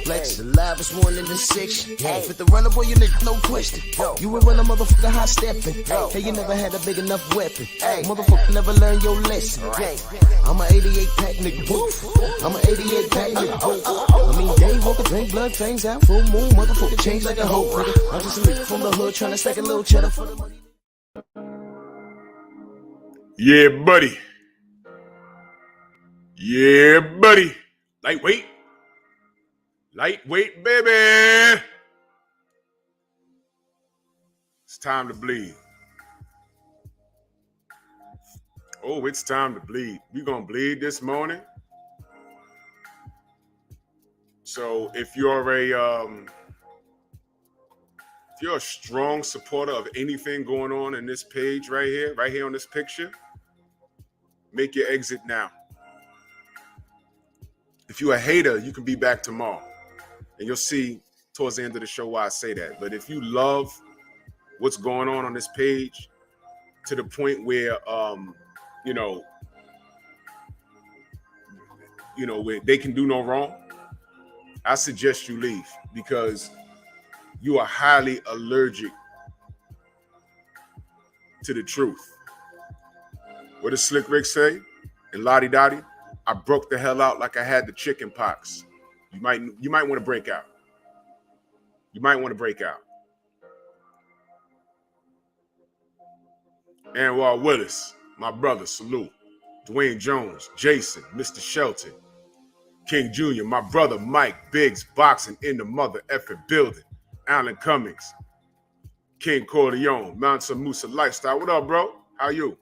Flex, the livest one in the section. Fit the runner, boy, you nigga, no question. You will run a motherfucker hot stepping. Hey, you never had a big enough weapon. Motherfucker never learned your lesson. I'm an 88 pack nigga. I'm an 88 pack nigga. I mean, day walker, drink blood, fangs out, full moon, motherfucker change like a hoe. I'm just a nigga from the hood trying to stack a little cheddar for the money. Yeah, buddy. Yeah, buddy. Lightweight. Lightweight, baby. It's time to bleed. Oh, it's time to bleed. We're going to bleed this morning. So if you're a strong supporter of anything going on in this page right here on this picture, make your exit now. If you're a hater, you can be back tomorrow. And you'll see towards the end of the show why I say that. But if you love what's going on this page to the point where, where they can do no wrong, I suggest you leave because you are highly allergic to the truth. What does Slick Rick say? And Lottie Dottie, I broke the hell out like I had the chicken pox. You might want to break out. You might want to break out. Anwar Willis, my brother, salute. Dwayne Jones, Jason, Mr. Shelton, King Jr., my brother Mike Biggs, boxing in the mother effing building. Alan Cummings, King Corleone, Mansa Musa Lifestyle. What up, bro? How you?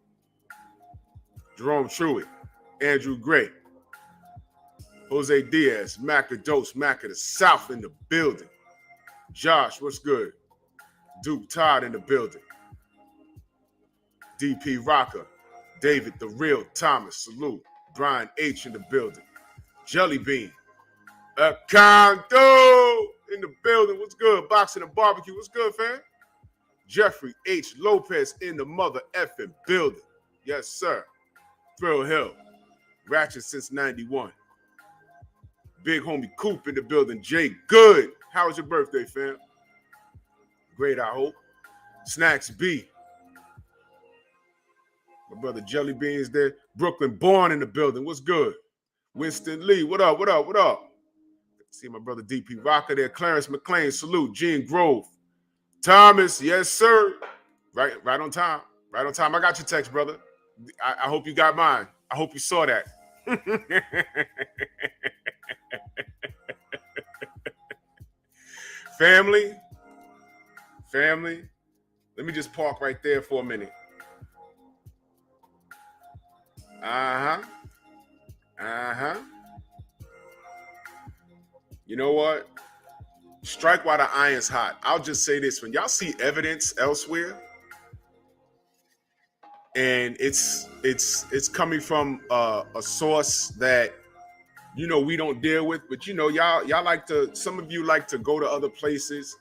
Jerome Truitt, Andrew Gray, Jose Diaz, Macca Dose, Macca the South in the building. Josh, what's good? Duke Todd in the building. DP Rocker, David the Real Thomas, salute. Brian H in the building. Jelly Bean, Akanto in the building. What's good? Boxing and Barbecue. What's good, fam? Jeffrey H. Lopez in the mother effing building. Yes, sir. Thrill Hill, Ratchet since 91. Big homie Coop in the building. Jay Good. How was your birthday, fam? Great, I hope. Snacks B. My brother Jelly Beans there. Brooklyn Born in the building. What's good? Winston Lee. What up? What up? What up? See my brother DP Rocker there. Clarence McLean. Salute. Gene Grove. Thomas. Yes, sir. Right on time. Right on time. I got your text, brother. I hope you got mine. I hope you saw that. Family, let me just park right there for a minute. You know what? Strike while the iron's hot. I'll just say this. When y'all see evidence elsewhere, and it's coming from a source that we don't deal with, but y'all like to, some of you like to go to other places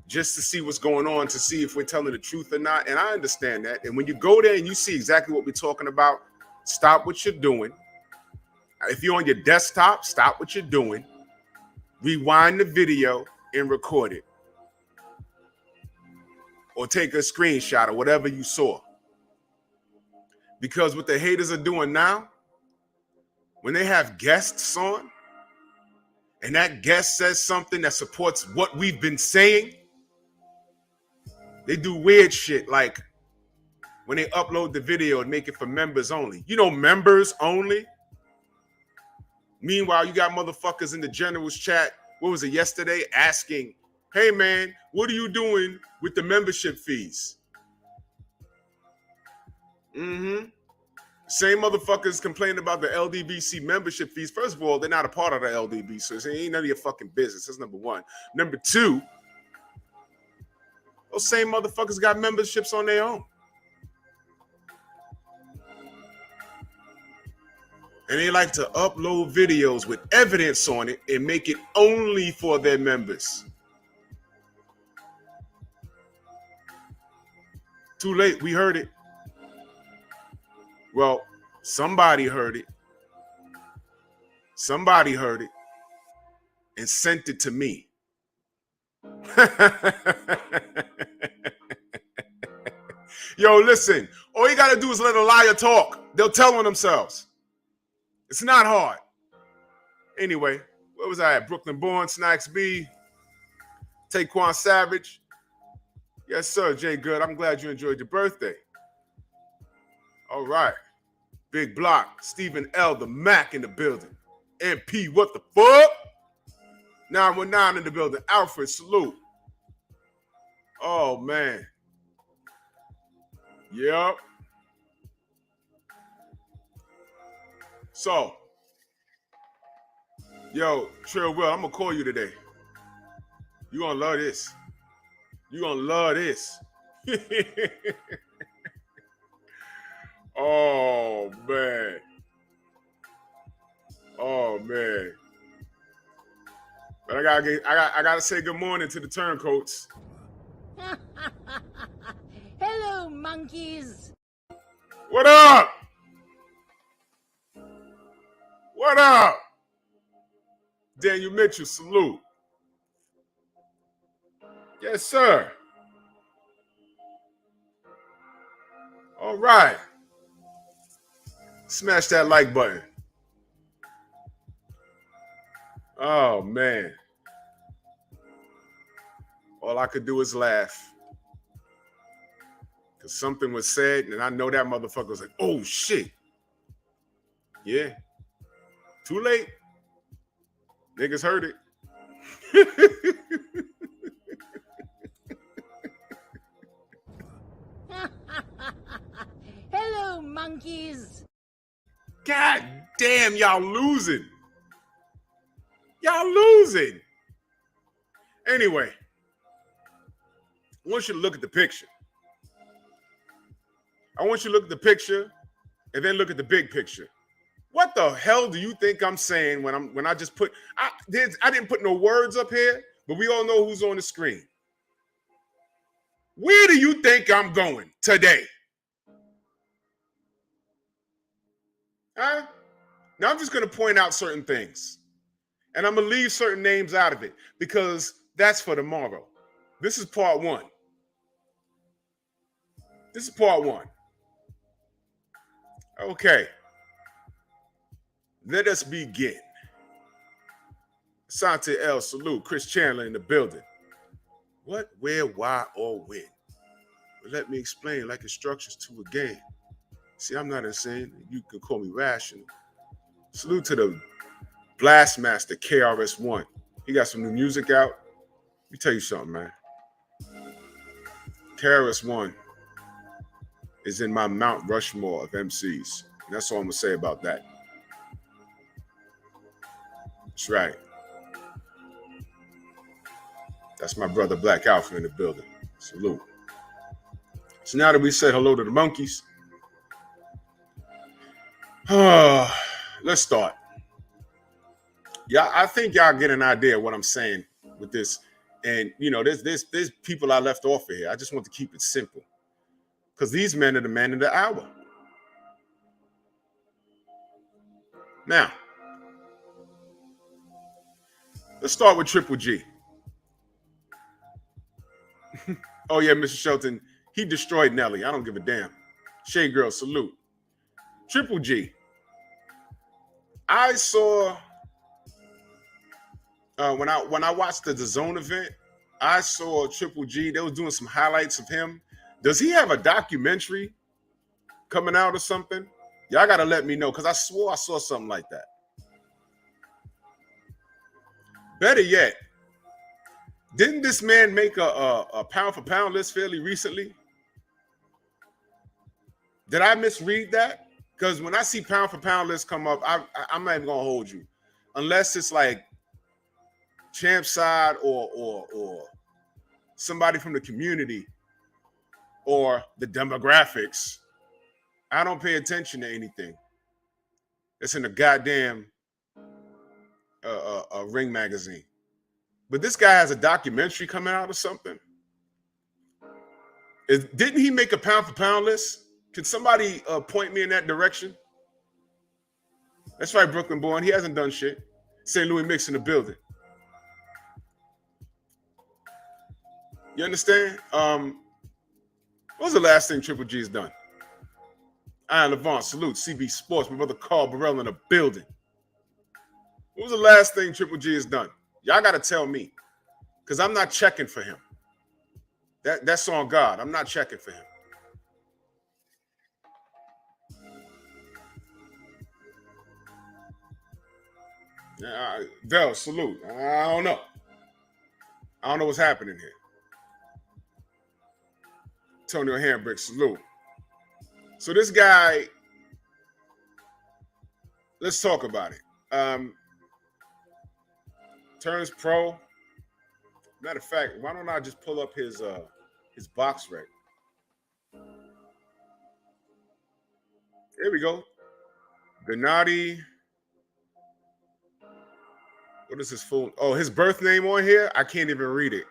just to see what's going on, to see if we're telling the truth or not. And I understand that. And when you go there and you see exactly what we're talking about, stop what you're doing. If you're on your desktop, stop what you're doing. Rewind the video and record it. Or take a screenshot or whatever you saw. Because what the haters are doing now, when they have guests on, and that guest says something that supports what we've been saying, they do weird shit like when they upload the video and make it for members only. Members only. Meanwhile, you got motherfuckers in the generals chat, what was it, yesterday, asking, hey man, what are you doing with the membership fees? Same motherfuckers complaining about the LDBC membership fees. First of all, they're not a part of the LDB, so it ain't none of your fucking business. That's number one. Number two, those same motherfuckers got memberships on their own. And they like to upload videos with evidence on it and make it only for their members. Too late, we heard it. Well, somebody heard it. Somebody heard it and sent it to me. Yo, listen, all you gotta do is let a liar talk. They'll tell on themselves. It's not hard. Anyway, where was I at? Brooklyn Born, Snacks B, Taquan Savage. Yes, sir, Jay Good. I'm glad you enjoyed your birthday. All right. Big Block, Stephen L, the Mac in the building. MP, what the fuck? 919 in the building. Alfred, salute. Oh, man. Yep. So, yo, Trill Will, I'm going to call you today. You going to love this. You going to love this. Oh, man. Oh, man. But I gotta say good morning to the turncoats. Hello, monkeys. What up? What up? Daniel Mitchell, salute. Yes, sir. All right. Smash that like button. Oh, man. All I could do is laugh. Because something was said, and I know that motherfucker was like, oh, shit. Yeah. Too late. Niggas heard it. Hello, monkeys. God damn, y'all losing. Y'all losing. Anyway, I want you to look at the picture. I want you to look at the picture and then look at the big picture. What the hell do you think I'm saying when I just put I didn't put no words up here, but we all know who's on the screen. Where do you think I'm going today? Huh? Now I'm just going to point out certain things. And I'm going to leave certain names out of it because that's for tomorrow. This is part one. This is part one. Okay. Let us begin. Asante L, salute. Chris Chandler in the building. What, where, why, or when? But let me explain like instructions to a game. See, I'm not insane. You can call me rational. Salute to the Blastmaster KRS-One. He got some new music out. Let me tell you something, man. KRS-One is in my Mount Rushmore of MCs. And that's all I'm going to say about that. That's right. That's my brother Black Alpha in the building. Salute. So now that we said hello to the monkeys, let's start. Yeah, I think y'all get an idea of what I'm saying with this. And, you know, there's people I left off of here. I just want to keep it simple. Because these men are the men of the hour. Now, let's start with Triple G. Oh, yeah, Mr. Shelton, he destroyed Nelly. I don't give a damn. Shade Girl, salute. Triple G. I saw, when I watched the DAZN event, I saw Triple G. They was doing some highlights of him. Does he have a documentary coming out or something? Y'all got to let me know because I swore I saw something like that. Better yet, didn't this man make a pound for pound list fairly recently? Did I misread that? Because when I see pound for pound lists come up, I'm not even gonna hold you, unless it's like champ side or somebody from the community or the demographics. I don't pay attention to anything that's in the goddamn Ring magazine. But this guy has a documentary coming out or something. Didn't he make a pound for pound list? Can somebody point me in that direction? That's right, Brooklyn born. He hasn't done shit. St. Louis Mix in the building. You understand? What was the last thing Triple G has done? Iron Levant, salute. CB Sports, my brother Carl Burrell in the building. What was the last thing Triple G has done? Y'all got to tell me, because I'm not checking for him. That's on God. I'm not checking for him. Vel, salute. I don't know. I don't know what's happening here. Antonio Hambrick, salute. So this guy, let's talk about it. Turns pro. Matter of fact, why don't I just pull up his box rec? Here we go. Gennady. What is his full? Oh, his birth name on here? I can't even read it.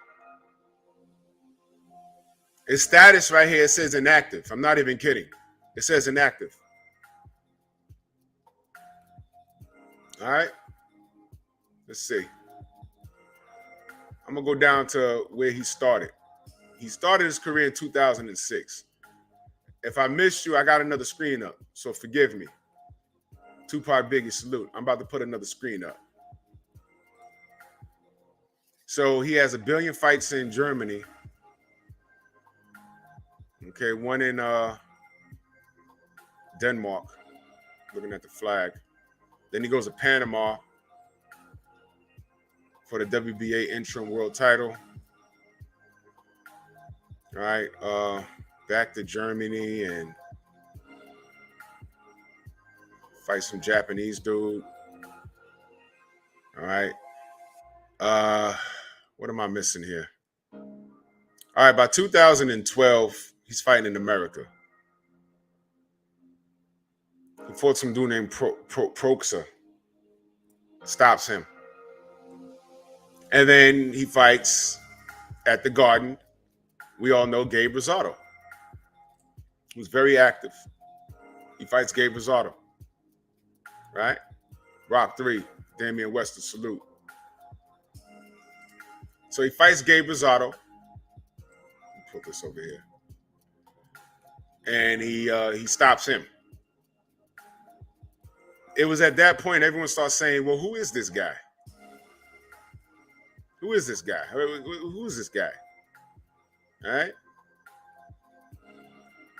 His status right here, it says inactive. I'm not even kidding. It says inactive. All right. Let's see. I'm going to go down to where he started. He started his career in 2006. If I missed you, I got another screen up. So forgive me. Tupac Biggie, salute. I'm about to put another screen up. So he has 1 billion fights in Germany. Okay, one in Denmark. Looking at the flag. Then he goes to Panama for the WBA interim world title. All right, back to Germany and fight some Japanese dude. All right. What am I missing here? All right, by 2012, he's fighting in America. He fought some dude named Proxa. Stops him. And then he fights at the Garden. We all know Gabe Rosado, who's very active. He fights Gabe Rosado. Right? Rock 3, Damian Wester, salute. So he fights Gabe Rosado. Put this over here. And he stops him. It was at that point everyone starts saying, well, who is this guy? Who is this guy? Who is this guy? All right.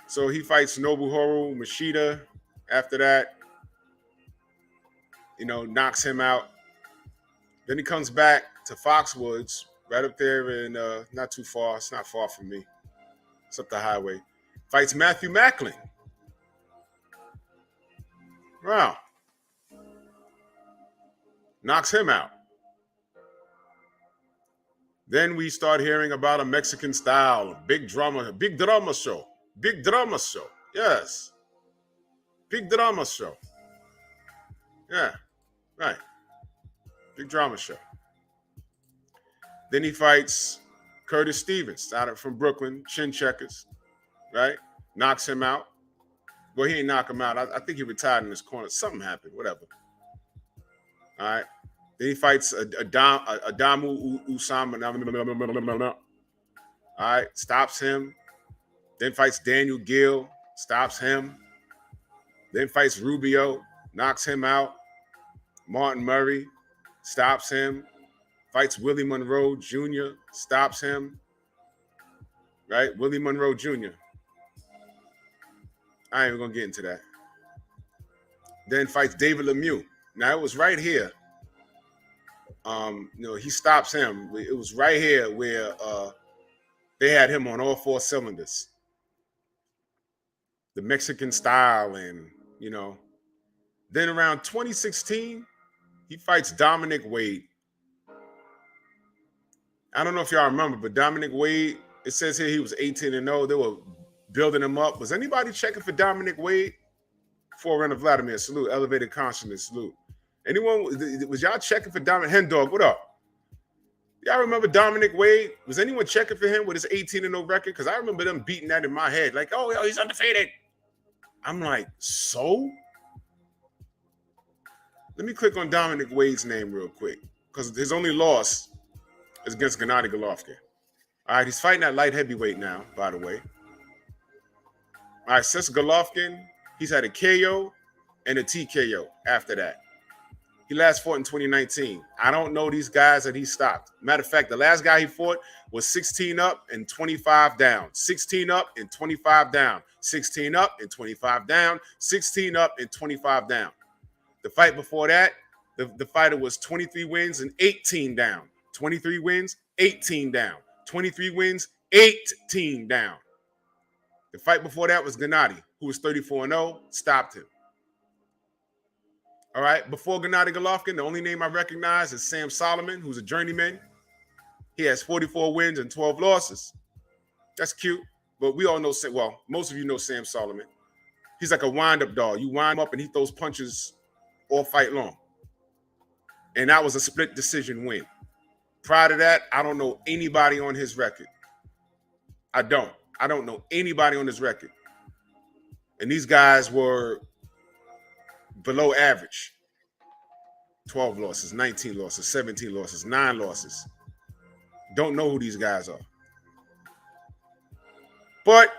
So he fights Nobuhiro Mashida after that. Knocks him out. Then he comes back to Foxwoods, right up there in not too far. It's not far from me. It's up the highway. Fights Matthew Macklin. Wow. Knocks him out. Then we start hearing about a Mexican style, big drama show. Big drama show. Yes. Big drama show. Yeah. Right. Big drama show. Then he fights Curtis Stevens, out from Brooklyn, chin checkers, right? Knocks him out. Well, he ain't knock him out. I think he retired in his corner. Something happened, whatever. All right. Then he fights Adamu Usama. All right. Stops him. Then fights Daniel Gill. Stops him. Then fights Rubio. Knocks him out. Martin Murray. Stops him. Fights Willie Monroe Jr. Stops him. Right? Willie Monroe Jr. I ain't even going to get into that. Then fights David Lemieux. Now, it was right here. He stops him. It was right here where they had him on all 4 cylinders. The Mexican style and you know. Then around 2016, he fights Dominic Wade. I don't know if y'all remember, but Dominic Wade, it says here he was 18-0. They were building him up. Was anybody checking for Dominic Wade? Forerunner Vladimir, salute. Elevated consciousness, salute. Anyone, was y'all checking for Dominic? Hen Dog, what up? Y'all remember Dominic Wade? Was anyone checking for him with his 18-0 record? Because I remember them beating that in my head. Like, oh, yo, he's undefeated. I'm like, so? Let me click on Dominic Wade's name real quick. Because his only loss is against Gennady Golovkin. All right, he's fighting at light heavyweight now, by the way. All right, since Golovkin, he's had a KO and a TKO after that. He last fought in 2019. I don't know these guys that he stopped. Matter of fact, the last guy he fought was 16 up and 25 down. 16 up and 25 down. 16 up and 25 down. 16 up and 25 down. The fight before that, the fighter was 23 wins and 18 down. 23 wins, 18 down. 23 wins, 18 down. The fight before that was Gennady, who was 34-0, stopped him. All right, before Gennady Golovkin, the only name I recognize is Sam Solomon, who's a journeyman. He has 44 wins and 12 losses. That's cute, but we all know, well, most of you know Sam Solomon. He's like a wind-up dog. You wind him up and he throws punches all fight long. And that was a split decision win. Prior to that, I don't know anybody on his record. I don't know anybody on his record. And these guys were below average. 12 losses, 19 losses, 17 losses, 9 losses. Don't know who these guys are. But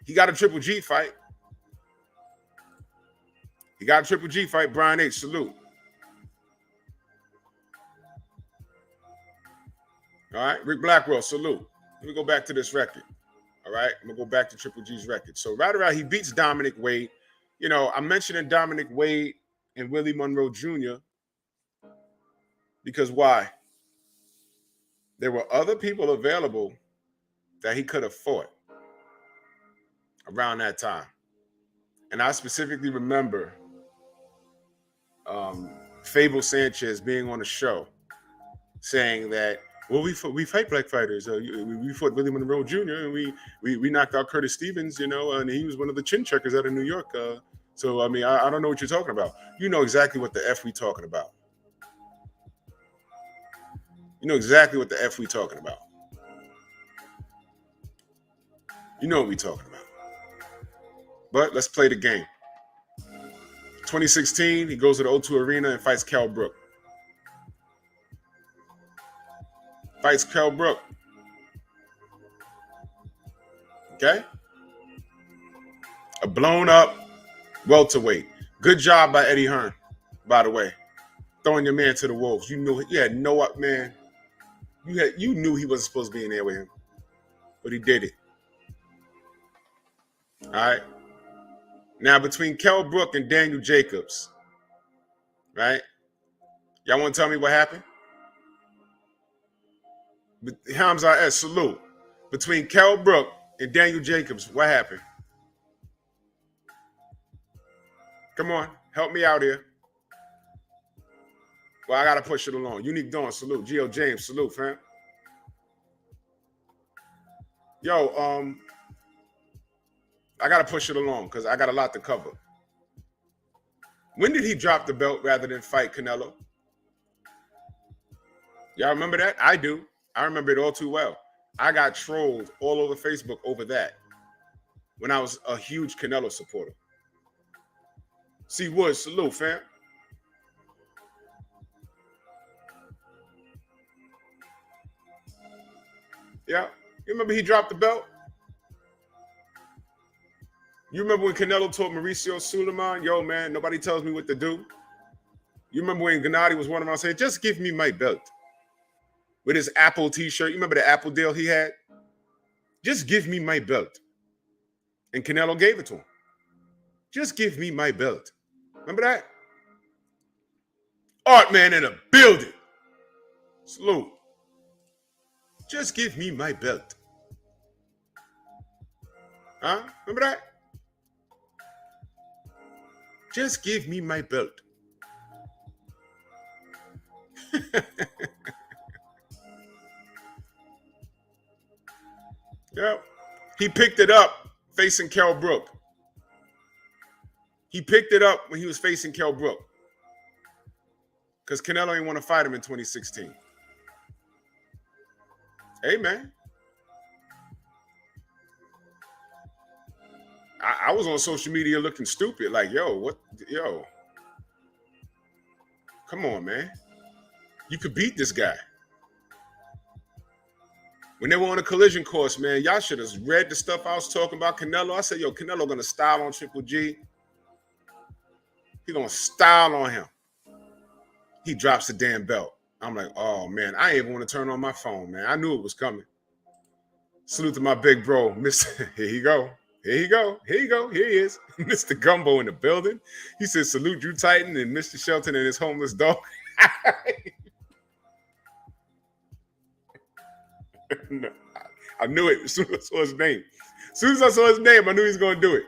he got a Triple G fight. Brian H., salute. All right, Rick Blackwell, salute. Let me go back to this record. All right, I'm going to go back to Triple G's record. So right around, he beats Dominic Wade. You know, I'm mentioning Dominic Wade and Willie Monroe Jr. because why? There were other people available that he could have fought around that time. And I specifically remember Fable Sanchez being on the show saying that, well, we fight black fighters. We fought Willie Monroe Jr. and we knocked out Curtis Stevens, you know, and he was one of the chin checkers out of New York. So, I mean, I don't know what you're talking about. You know exactly what the F we talking about. You know exactly what the F we talking about. You know what we talking about. But let's play the game. 2016, he goes to the O2 Arena and fights Kell Brook. Okay? A blown up welterweight. Good job by Eddie Hearn, by the way. Throwing your man to the wolves. You knew you had no up, man. You knew he wasn't supposed to be in there with him. But he did it. All right. Now between Kell Brook and Daniel Jacobs, right? Y'all want to tell me what happened? Hamza S. Salute. Between Kell Brook and Daniel Jacobs, what happened? Come on, help me out here. Well, I got to push it along. Unique Dawn, salute. Gio James, salute, fam. Yo, I got to push it along because I got a lot to cover. When did he drop the belt rather than fight Canelo? Y'all remember that? I do. I remember it all too well. I got trolled all over Facebook over that when I was a huge Canelo supporter. C. Woods, salute, fam. Yeah. You remember he dropped the belt? You remember when Canelo told Mauricio Suleiman, yo, man, nobody tells me what to do? You remember when Gennady was running around saying, just give me my belt? With his Apple t-shirt. You remember the Apple deal he had? Just give me my belt. And Canelo gave it to him. Just give me my belt. Remember that? Art man in a building. Salute. Just give me my belt. Huh? Remember that? Just give me my belt. Yep. He picked it up facing Kell Brook. He picked it up when he was facing Kell Brook. Because Canelo didn't want to fight him in 2016. Hey, man. I was on social media looking stupid. Like, yo. Come on, man. You could beat this guy. When they were on a collision course, man, y'all should have read the stuff I was talking about Canelo. I said, yo, Canelo going to style on Triple G. He going to style on him. He drops the damn belt. I'm like, oh, man, I ain't even want to turn on my phone, man. I knew it was coming. Salute to my big bro, Mr. Here you go. Here you go. Here you go. Here he is. Mr. Gumbo in the building. He said, salute Drew Titan and Mr. Shelton and his homeless dog. No, I knew it as soon as I saw his name. As soon as I saw his name, I knew he was going to do it.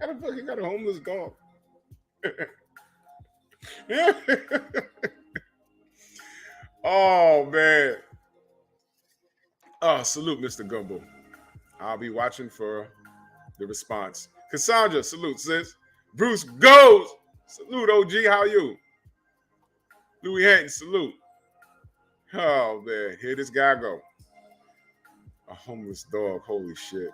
How the fuck he got a homeless dog? Oh, man. Oh, salute, Mr. Gumbo. I'll be watching for the response. Cassandra, salute, sis. Bruce goes. Salute, OG. How are you? Louis Hatton, salute. Oh, man. Here this guy go. A homeless dog. Holy shit.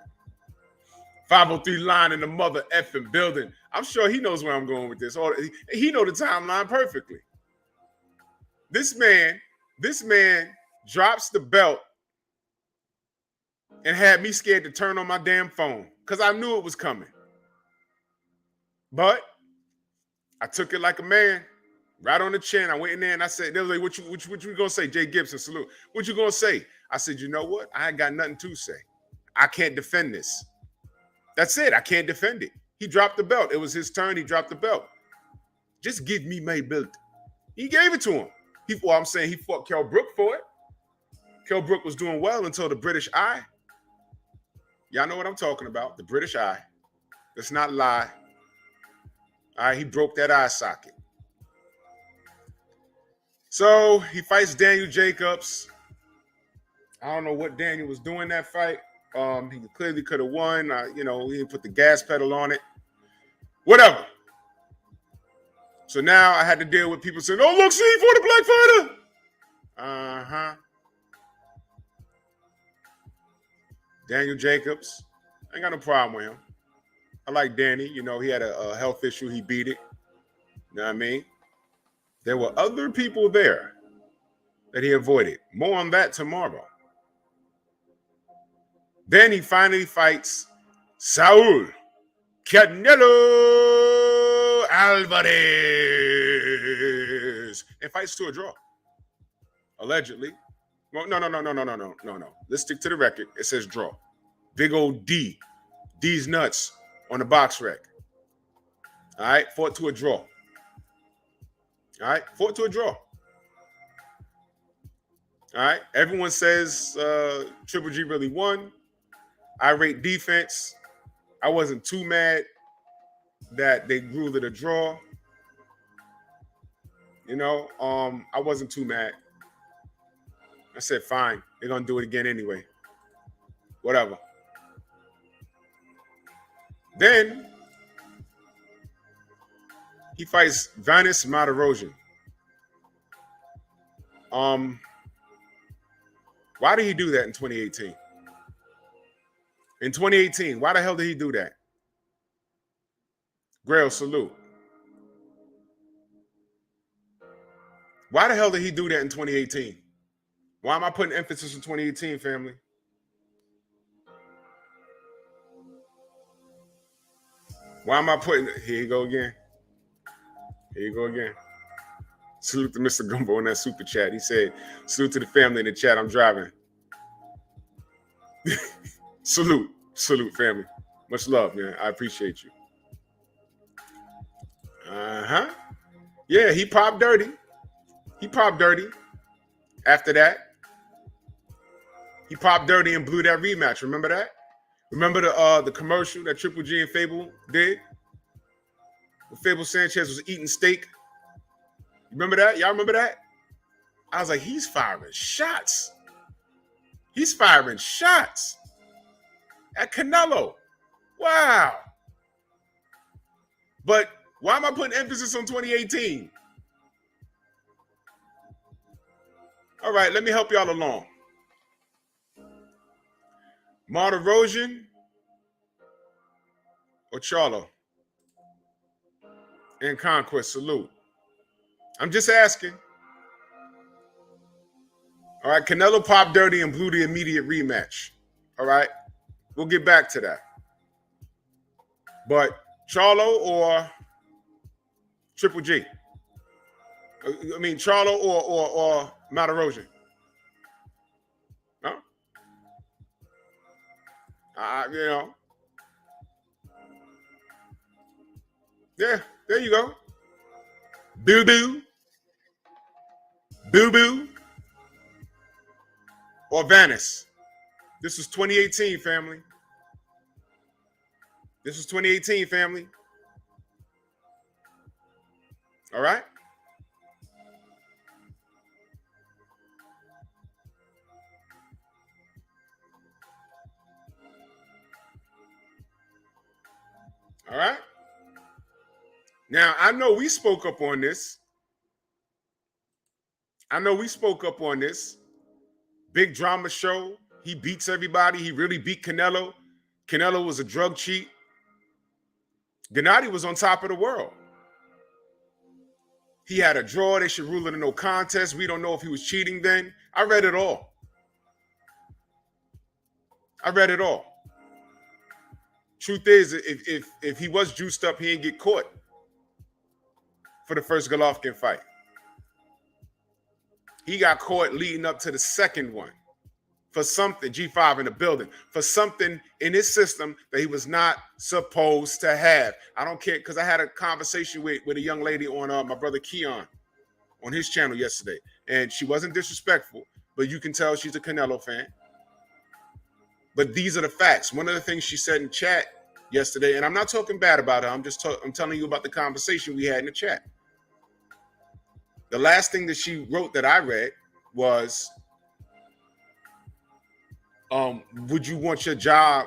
503 line in the mother effing building. I'm sure he knows where I'm going with this. He know the timeline perfectly. This man drops the belt and had me scared to turn on my damn phone because I knew it was coming. But I took it like a man, right on the chin. I went in there and I said, they was like, what you gonna say? Jay Gibson, salute. What you gonna say? I said, you know what? I ain't got nothing to say. I can't defend this. That's it. I can't defend it. He dropped the belt. It was his turn. He dropped the belt. Just give me my belt. He gave it to him. He fought Kell Brook for it. Kell Brook was doing well until the British Eye. Y'all know what I'm talking about. The British Eye. Let's not lie. All right, he broke that eye socket. So he fights Daniel Jacobs. I don't know what Daniel was doing that fight. He clearly could have won. He didn't put the gas pedal on it. Whatever. So now I had to deal with people saying, oh, look, see, for the black fighter. Uh-huh. Daniel Jacobs. I ain't got no problem with him. I like Danny. He had a health issue. He beat it. You know what I mean? There were other people there that he avoided. More on that tomorrow. Then he finally fights Saul Canelo Alvarez and fights to a draw. Allegedly. Well, no. Let's stick to the record. It says draw. Big old D. D's nuts on the box rec. All right. Fought to a draw. All right. Fought to a draw. All right. Everyone says Triple G really won. I rate defense. I wasn't too mad that they ruled it a draw. I wasn't too mad. I said, fine. They're going to do it again anyway. Whatever. Then he fights Vanis Martirosyan. Why did he do that in 2018? In 2018, why the hell did he do that? Grail, salute. Why the hell did he do that in 2018? Why am I putting emphasis on 2018, family? Why am I putting... Here you go again. Salute to Mr. Gumbo in that super chat. He said, salute to the family in the chat. I'm driving. Salute, family. Much love, man. I appreciate you. Uh-huh. Yeah, he popped dirty. After that, he popped dirty and blew that rematch. Remember that? Remember the commercial that Triple G and Fable did? When Fable Sanchez was eating steak. You remember that? Y'all remember that? I was like, he's firing shots. He's firing shots at Canelo. Wow. But why am I putting emphasis on 2018? All right, let me help y'all along. Martirosian or Charlo? And Conquest, salute. I'm just asking. All right, Canelo popped dirty and blew the immediate rematch. All right, we'll get back to that. But Charlo or Triple G? I mean, Charlo or Martirosian? No? You know. Yeah, there you go. Boo-boo. Boo-boo. Or Vanis. This is 2018, family. This is 2018, family. All right? All right? Now, I know we spoke up on this. Big drama show. He beats everybody. He really beat Canelo. Canelo was a drug cheat. Gennady was on top of the world. He had a draw. They should rule it a no contest. We don't know if he was cheating then. I read it all. Truth is, if he was juiced up, he didn't get caught for the first Golovkin fight. He got caught leading up to the second one for something, G5 in the building, for something in his system that he was not supposed to have. I don't care, because I had a conversation with a young lady on my brother Keon on his channel yesterday, and she wasn't disrespectful, but you can tell she's a Canelo fan. But these are the facts. One of the things she said in chat yesterday, and I'm not talking bad about her, I'm telling you about the conversation we had in the chat. The last thing that she wrote that I read was, would you want your job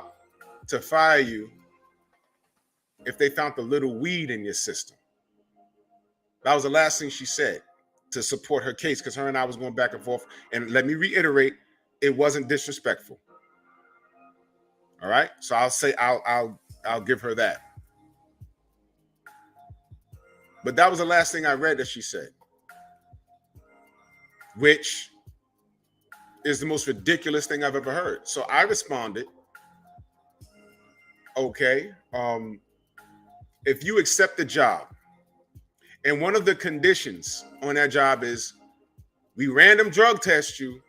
to fire you if they found a little weed in your system? That was the last thing she said to support her case, because her and I was going back and forth. And let me reiterate, it wasn't disrespectful. All right? So I'll say I'll give her that. But that was the last thing I read that she said, which is the most ridiculous thing I've ever heard. So I responded, okay, if you accept the job, and one of the conditions on that job is we random drug test you,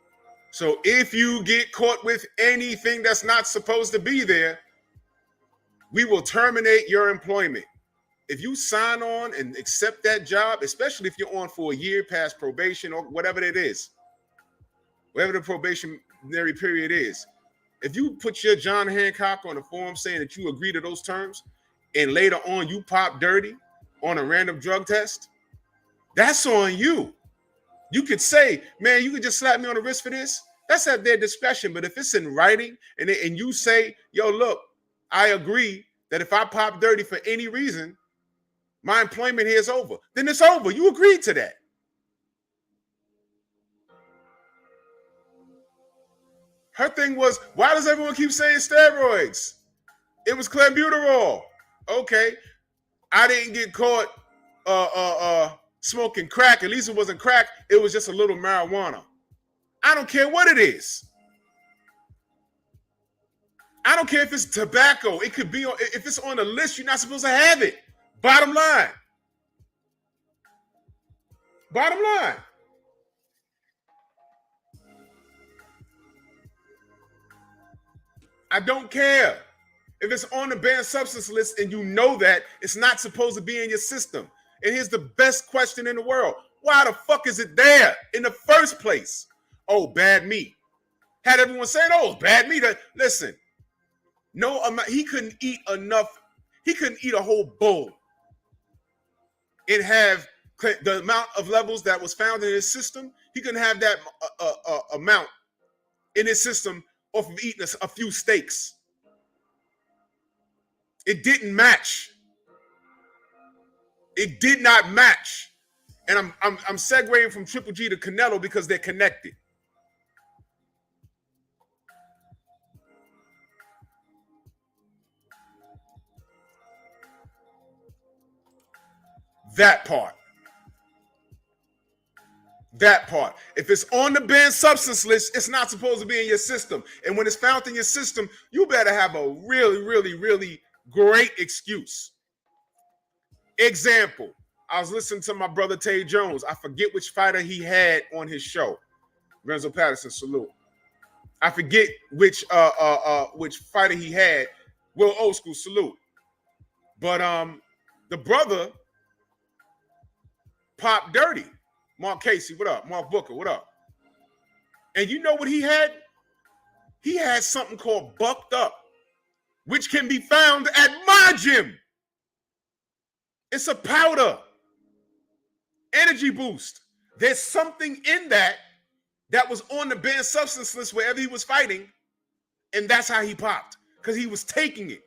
so if you get caught with anything that's not supposed to be there, we will terminate your employment. If you sign on and accept that job, especially if you're on for a year past probation or whatever it is, whatever the probationary period is, if you put your John Hancock on the form saying that you agree to those terms, and later on you pop dirty on a random drug test, that's on you. You could say, man, you could just slap me on the wrist for this. That's at their discretion. But if it's in writing and you say, yo, look, I agree that if I pop dirty for any reason, my employment here is over, then it's over. You agreed to that. Her thing was, why does everyone keep saying steroids? It was clenbuterol. Okay. I didn't get caught smoking crack. At least it wasn't crack. It was just a little marijuana. I don't care what it is. I don't care if it's tobacco. It could be, if it's on the list, you're not supposed to have it. Bottom line. Bottom line. I don't care. If it's on the banned substance list and you know that, it's not supposed to be in your system. And here's the best question in the world. Why the fuck is it there in the first place? Oh, bad meat. Had everyone saying, oh, it's bad meat. Listen, No amount. He couldn't eat enough. He couldn't eat a whole bowl and have the amount of levels that was found in his system. He couldn't have that amount in his system off of eating a few steaks. It didn't match. It did not match. And I'm segueing from Triple G to Canelo because they're connected. That part. That part. If it's on the banned substance list, it's not supposed to be in your system. And when it's found in your system, you better have a really, really, really great excuse. Example, I was listening to my brother Tay Jones. I forget which fighter he had on his show. Renzo Patterson, salute. I forget which fighter he had. Will Old School, salute. But the brother popped dirty. Mark Casey, what up? Mark Booker, what up? And you know what he had? He had something called Bucked Up, which can be found at my gym. It's a powder. Energy boost. There's something in that was on the banned substance list wherever he was fighting, and that's how he popped, because he was taking it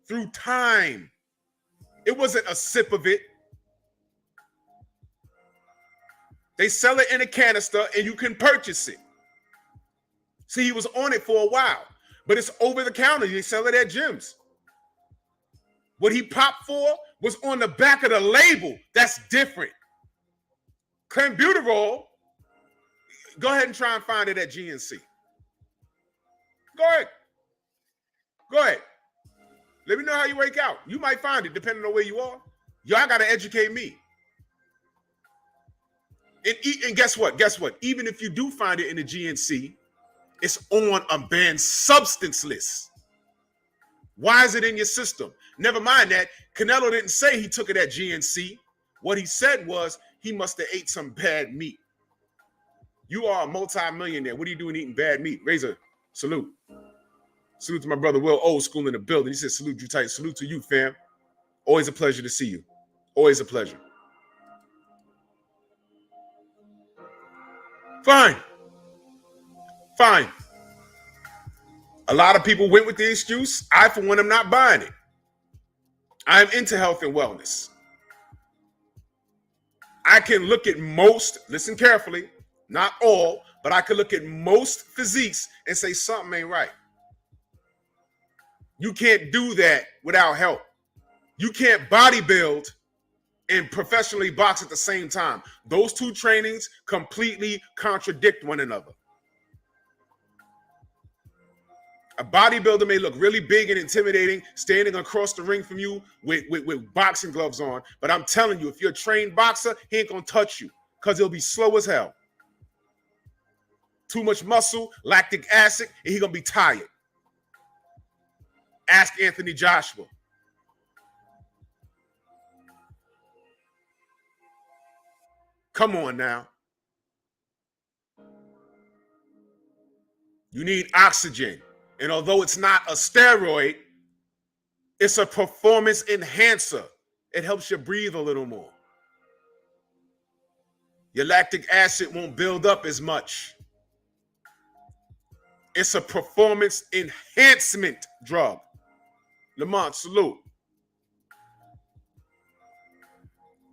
through time. It wasn't a sip of it. They sell it in a canister, and you can purchase it. See, he was on it for a while, but it's over the counter. They sell it at gyms. What he popped for was on the back of the label. That's different. Clenbuterol, go ahead and try and find it at GNC. Go ahead. Go ahead. Let me know how you wake out. You might find it depending on where you are. Y'all got to educate me. And guess what? Guess what? Even if you do find it in the GNC, it's on a banned substance list. Why is it in your system? Never mind that. Canelo didn't say he took it at GNC. What he said was he must have ate some bad meat. You are a multi-millionaire. What are you doing eating bad meat? Razor, salute. Salute to my brother Will, Old School in the building. He said, salute you tight. Salute to you, fam. Always a pleasure to see you. Always a pleasure. Fine. Fine. A lot of people went with the excuse. I, for one, am not buying it. I'm into health and wellness. I can look at most, listen carefully, not all, but I can look at most physiques and say something ain't right. You can't do that without help. You can't bodybuild and professionally box at the same time. Those two trainings completely contradict one another. A bodybuilder may look really big and intimidating standing across the ring from you with boxing gloves on, but I'm telling you, if you're a trained boxer, he ain't gonna touch you because he'll be slow as hell. Too much muscle, lactic acid, and he's gonna be tired. Ask Anthony Joshua. Come on now. You need oxygen. And although it's not a steroid, it's a performance enhancer. It helps you breathe a little more. Your lactic acid won't build up as much. It's a performance enhancement drug. Lamont, salute.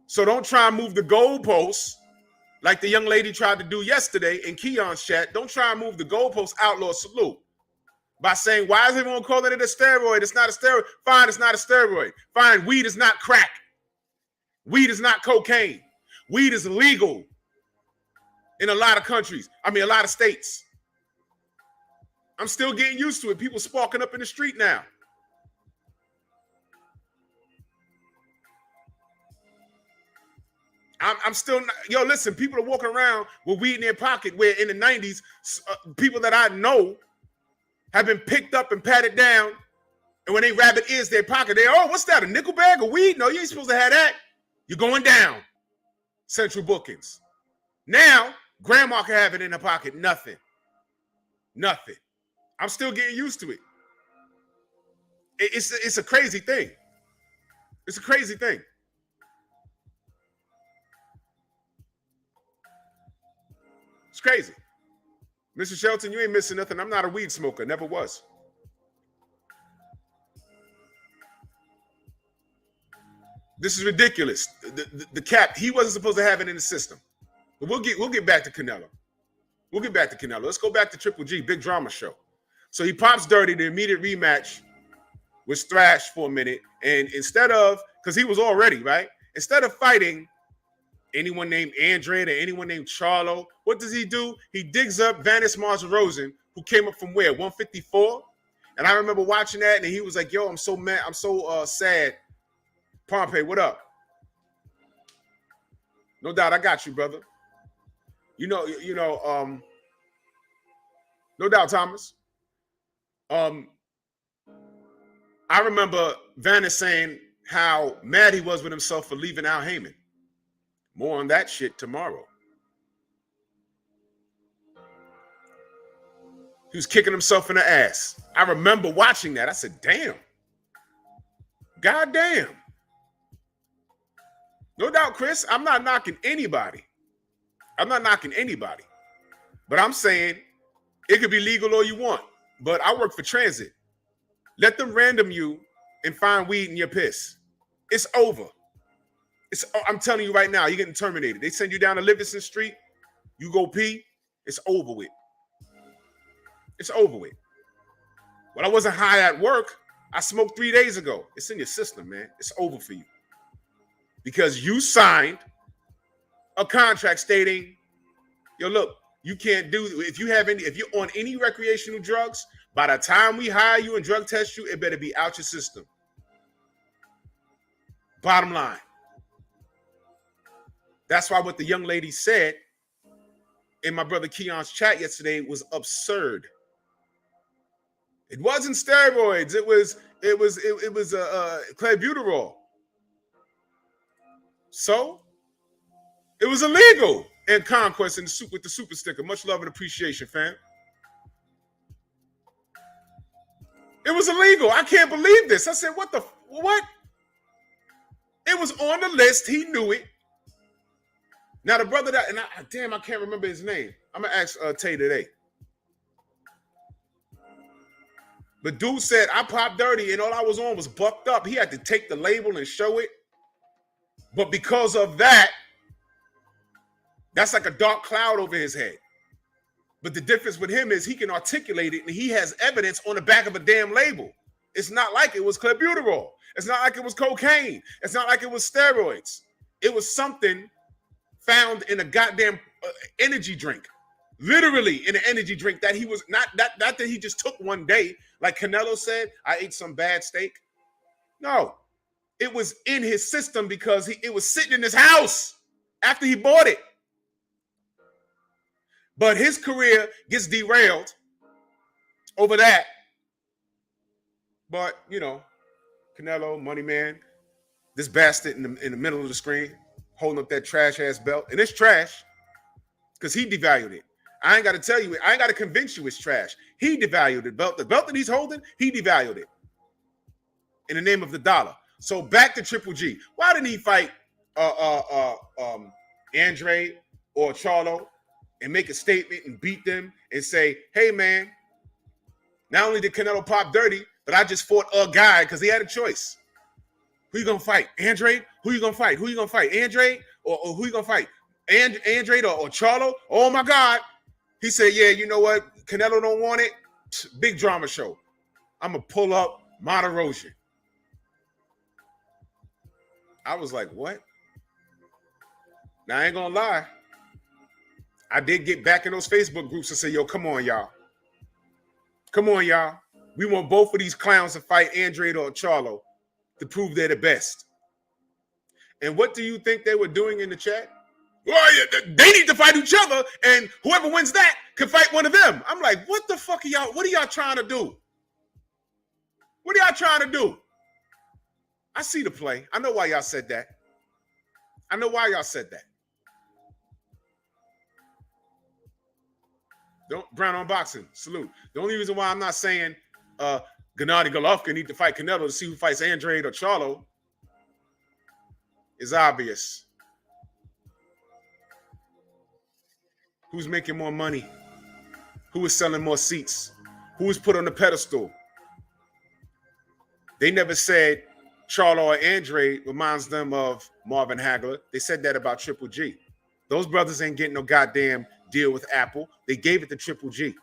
So don't try and move the goalposts like the young lady tried to do yesterday in Keon's chat. Don't try and move the goalposts, outlaw, salute. By saying, why is everyone calling it a steroid? It's not a steroid. Fine, it's not a steroid. Fine, weed is not crack. Weed is not cocaine. Weed is legal in a lot of countries. I mean, a lot of states. I'm still getting used to it. People sparking up in the street now. I'm still not, yo, listen, people are walking around with weed in their pocket where in the 90s, people that I know have been picked up and patted down, and when they rabbit ears their pocket, they, oh, what's that, a nickel bag of weed? No, you ain't supposed to have that. You're going down. Central bookings. Now, grandma can have it in her pocket. Nothing. Nothing. I'm still getting used to it. It's a crazy thing. It's a crazy thing. It's crazy. Mr. Shelton, you ain't missing nothing. I'm not a weed smoker. Never was. This is ridiculous. The cap, he wasn't supposed to have it in the system. But we'll get back to Canelo. We'll get back to Canelo. Let's go back to Triple G, big drama show. So he pops Dirty. The immediate rematch was thrashed for a minute. And instead of, because he was all ready, right? Instead of fighting anyone named Andrade or anyone named Charlo, what does he do? He digs up Vanis Margerosen, who came up from where? 154? And I remember watching that, and he was like, yo, I'm so mad. I'm so sad. Pompey, what up? No doubt, I got you, brother. No doubt, Thomas. I remember Vanis saying how mad he was with himself for leaving Al Heyman. More on that shit tomorrow. He was kicking himself in the ass. I remember watching that. I said, damn. God damn. No doubt, Chris, I'm not knocking anybody. I'm not knocking anybody. But I'm saying it could be legal all you want. But I work for transit. Let them random you and find weed in your piss. It's over. I'm telling you right now, you're getting terminated. They send you down to Livingston Street. You go pee. It's over with. It's over with. When I wasn't high at work, I smoked 3 days ago. It's in your system, man. It's over for you. Because you signed a contract stating, yo, look, you can't do, if you're on any recreational drugs, by the time we hire you and drug test you, it better be out your system. Bottom line. That's why what the young lady said in my brother Keon's chat yesterday was absurd. It wasn't steroids. It was clenbuterol. So it was illegal in Conquest and with the super sticker. Much love and appreciation, fam. It was illegal. I can't believe this. I said, what? It was on the list. He knew it. Now the brother that, and I can't remember his name. I'm gonna ask Tay today. But dude said, I popped Dirty and all I was on was bucked up. He had to take the label and show it. But because of that, that's like a dark cloud over his head. But the difference with him is he can articulate it and he has evidence on the back of a damn label. It's not like it was clenbuterol. It's not like it was cocaine. It's not like it was steroids. It was something found in a goddamn energy drink. Literally in an energy drink that he was not that he just took one day. Like Canelo said, I ate some bad steak. No, it was in his system because it was sitting in his house after he bought it. But his career gets derailed over that. But, Canelo, Money Man, this bastard in the middle of the screen, holding up that trash-ass belt. And it's trash because he devalued it. I ain't got to tell you it. I ain't got to convince you it's trash. He devalued it. The belt that he's holding, he devalued it in the name of the dollar. So back to Triple G. Why didn't he fight Andrade or Charlo and make a statement and beat them and say, hey, man, not only did Canelo pop Dirty, but I just fought a guy because he had a choice. Who you going to fight? Andrade? Who you going to fight? Who you going to fight? Andrade? Or who you going to fight? Andrade or Charlo? Oh, my God. He said, yeah, you know what? Canelo don't want it. Big drama show. I'm going to pull up Margerosen. I was like, what? Now, I ain't going to lie. I did get back in those Facebook groups and say, yo, come on, y'all. Come on, y'all. We want both of these clowns to fight Andrade or Charlo to prove they're the best. And what do you think they were doing in the chat? Well, they need to fight each other, and whoever wins that can fight one of them. I'm like, what the fuck are y'all? What are y'all trying to do? What are y'all trying to do? I see the play. I know why y'all said that. I know why y'all said that. Brown Unboxing, salute. The only reason why I'm not saying God Gennady Golovkin need to fight Canelo to see who fights Andrade or Charlo. It's obvious. Who's making more money? Who is selling more seats? Who is put on the pedestal? They never said Charlo or Andrade reminds them of Marvin Hagler. They said that about Triple G. Those brothers ain't getting no goddamn deal with Apple. They gave it to Triple G.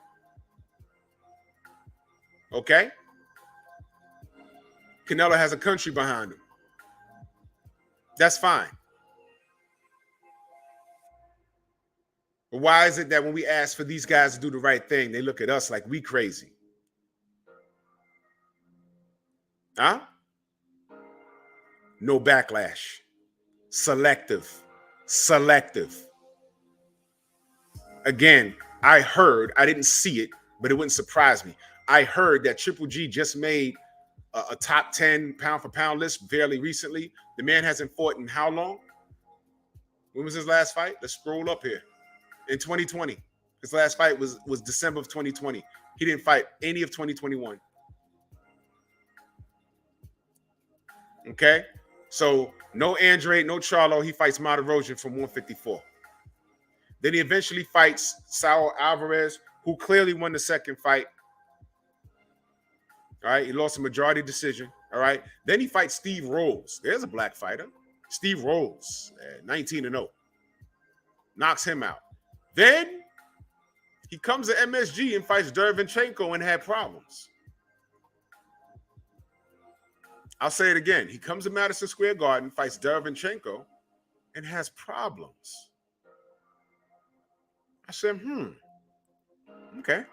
Okay? Canelo has a country behind him. That's fine. But why is it that when we ask for these guys to do the right thing, they look at us like we crazy? Huh? No backlash. Selective. Again, I heard, I didn't see it, but it wouldn't surprise me. I heard that Triple G just made a top 10 pound for pound list fairly recently. The man hasn't fought in how long? When was his last fight? Let's scroll up here. In 2020. His last fight was December of 2020. He didn't fight any of 2021. Okay? So no Andrade, no Charlo. He fights Martirosyan from 154. Then he eventually fights Saul Alvarez, who clearly won the second fight. All right, he lost a majority decision. All right, then he fights Steve Rolls. There's a black fighter. Steve Rolls, 19-0. Knocks him out. Then he comes to MSG and fights Derevyanchenko and had problems. I'll say it again. He comes to Madison Square Garden, fights Derevyanchenko, and has problems. I said, okay.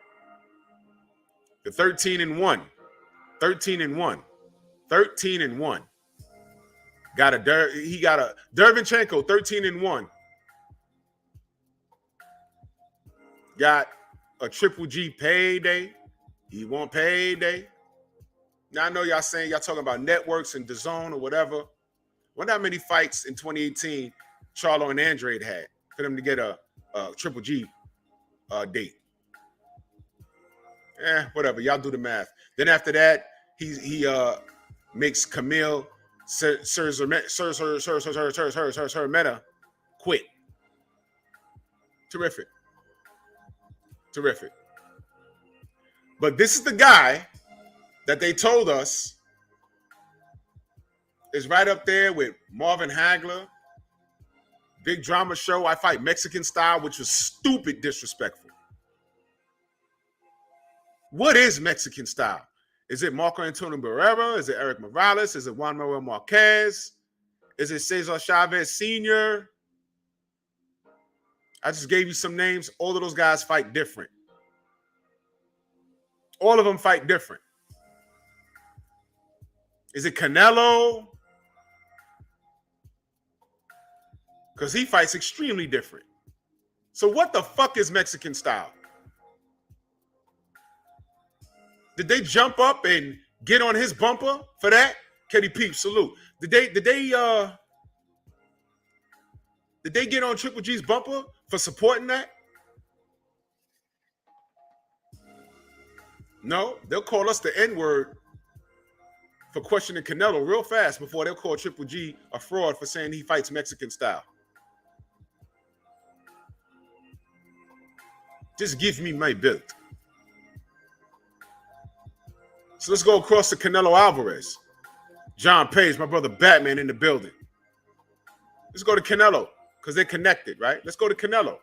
The 13-1. 13-1. He got a Derevyanchenko 13-1. Got a Triple G payday. He want payday. Now I know y'all saying y'all talking about networks and DAZN or whatever. Wonder how many fights in 2018 Charlo and Andrade had for them to get a Triple G date. Whatever. Y'all do the math. Then after that, he makes Camille Sermeta quit. Terrific. But this is the guy that they told us is right up there with Marvin Hagler, Big Drama Show, I Fight Mexican Style, which was stupid disrespectful. What is Mexican Style? Is it Marco Antonio Barrera? Is it Eric Morales? Is it Juan Manuel Marquez? Is it Cesar Chavez Sr.? I just gave you some names. All of those guys fight different. All of them fight different. Is it Canelo? Because he fights extremely different. So what the fuck is Mexican Style? Did they jump up and get on his bumper for that? Kenny Peep, salute. Did they get on Triple G's bumper for supporting that? No, they'll call us the N-word for questioning Canelo real fast before they'll call Triple G a fraud for saying he fights Mexican style. Just give me my belt. So let's go across to Canelo Alvarez. John Page, my brother Batman in the building. Let's go to Canelo because they're connected, right? Let's go to Canelo.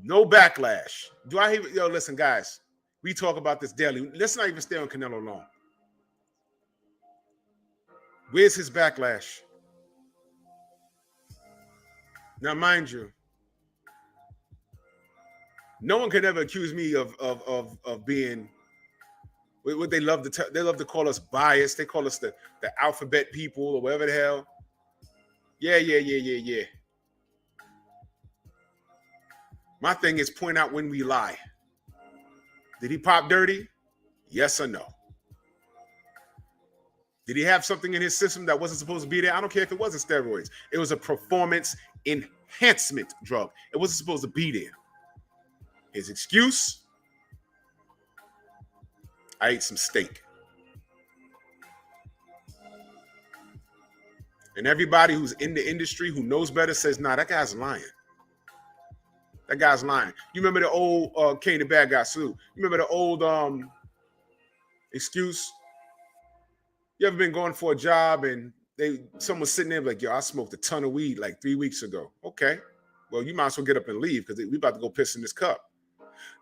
No backlash. Do I even, listen, guys, we talk about this daily. Let's not even stay on Canelo long. Where's his backlash? Now, mind you, no one could ever accuse me of being what they love to they love to call us biased. They call us the alphabet people or whatever the hell. Yeah. My thing is point out when we lie. Did he pop dirty? Yes or no? Did he have something in his system that wasn't supposed to be there? I don't care if it wasn't steroids. It was a performance enhancement drug. It wasn't supposed to be there. His excuse? I ate some steak. And everybody who's in the industry who knows better says, nah, that guy's lying. That guy's lying. You remember the old Kane the Bad Guy Salute? You remember the old excuse? You ever been going for a job and someone's sitting there like, yo, I smoked a ton of weed like 3 weeks ago. Okay. Well, you might as well get up and leave because we about to go piss in this cup.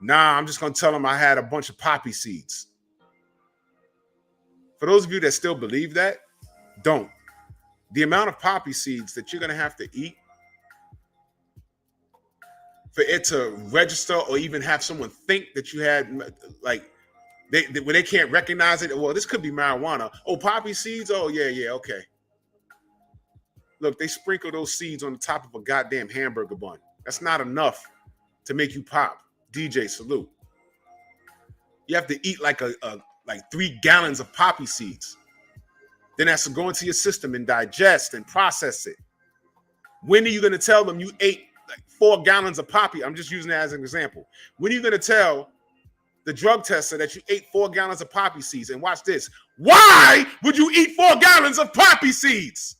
Nah, I'm just going to tell them I had a bunch of poppy seeds. For those of you that still believe that, don't. The amount of poppy seeds that you're going to have to eat for it to register or even have someone think that you had, like, when they can't recognize it, well, this could be marijuana. Oh, poppy seeds? Oh, yeah, okay. Look, they sprinkle those seeds on the top of a goddamn hamburger bun. That's not enough to make you pop. DJ, salute. You have to eat like like 3 gallons of poppy seeds. Then that's to go into your system and digest and process it. When are you going to tell them you ate like 4 gallons of poppy? I'm just using that as an example. When are you going to tell the drug tester that you ate 4 gallons of poppy seeds? And watch this. Why would you eat 4 gallons of poppy seeds?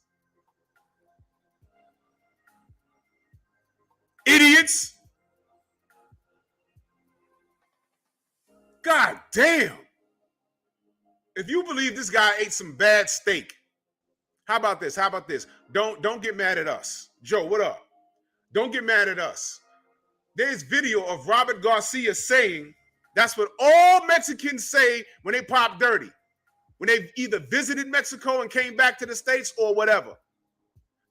Idiots. God damn. If you believe this guy ate some bad steak, how about this? How about this? Don't get mad at us. Joe, what up? Don't get mad at us. There's video of Robert Garcia saying that's what all Mexicans say when they pop dirty. When they've either visited Mexico and came back to the States or whatever.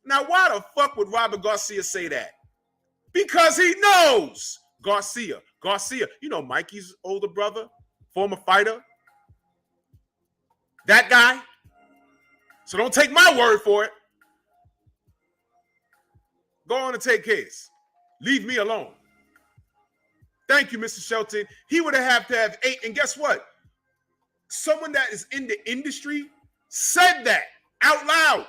Now, why the fuck would Robert Garcia say that? Because he knows Garcia, you know Mikey's older brother, former fighter. That guy. So don't take my word for it. Go on and take his. Leave me alone. Thank you, Mr. Shelton. He would have to have 8. And guess what? Someone that is in the industry said that out loud.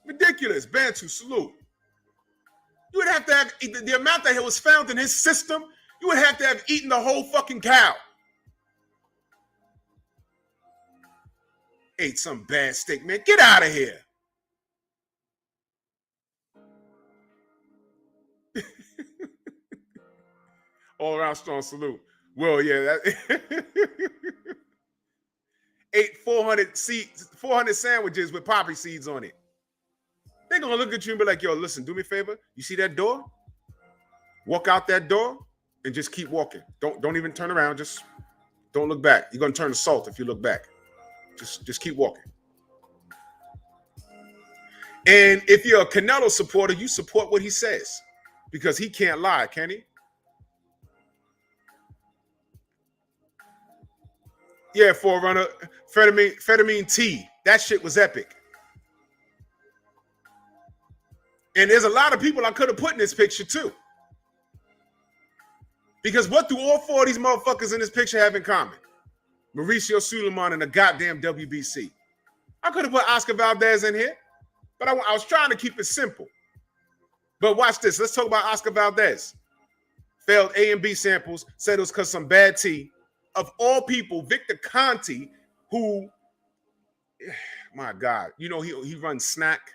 Ridiculous. Bantu, salute. You would have to have the amount that was found in his system, you would have to have eaten the whole fucking cow. Ate some bad steak, man. Get out of here. All around strong salute. Well, yeah, that ate 400 sandwiches with poppy seeds on it. They're gonna look at you and be like, yo, listen, do me a favor. You see that door? Walk out that door and just keep walking. Don't even turn around. Just don't look back. You're gonna turn to salt if you look back. Just keep walking. And if you're a Canelo supporter, you support what he says because he can't lie, can he? Yeah, Forerunner, Fettermine T. That shit was epic. And there's a lot of people I could have put in this picture too. Because what do all 4 of these motherfuckers in this picture have in common? Mauricio Suleiman and the goddamn WBC. I could have put Oscar Valdez in here, but I was trying to keep it simple. But watch this. Let's talk about Oscar Valdez. Failed A and B samples, said it was because some bad tea. Of all people, Victor Conti, who, my God, you know, he runs Snack,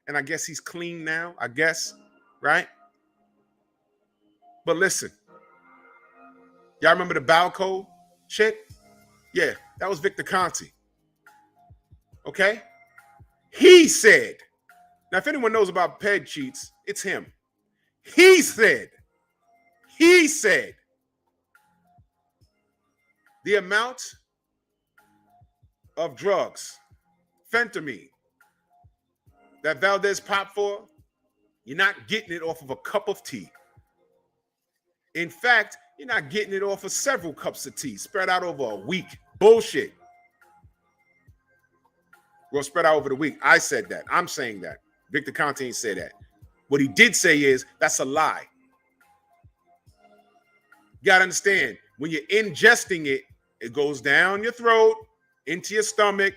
and I guess he's clean now, I guess, right? But listen, y'all remember the Balco chick? Yeah, that was Victor Conti. Okay? He said, now if anyone knows about peg cheats, it's him. He said, the amount of drugs, fentanyl, that Valdez popped for, you're not getting it off of a cup of tea. In fact, you're not getting it off of several cups of tea spread out over a week. Bullshit. Well, spread out over the week. I said that. I'm saying that. Victor Conte ain't say that. What he did say is that's a lie. You got to understand, when you're ingesting it, it goes down your throat, into your stomach,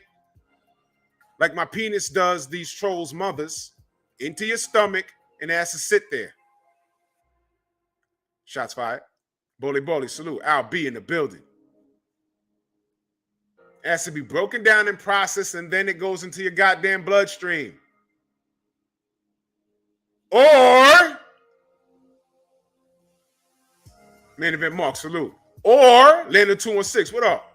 like my penis does these trolls' mothers, into your stomach, and it has to sit there. Shots fired. Boli, salute. Al B in the building. It has to be broken down and processed, and then it goes into your goddamn bloodstream. Or, main event Mark, salute. Or, Landon 216, what up?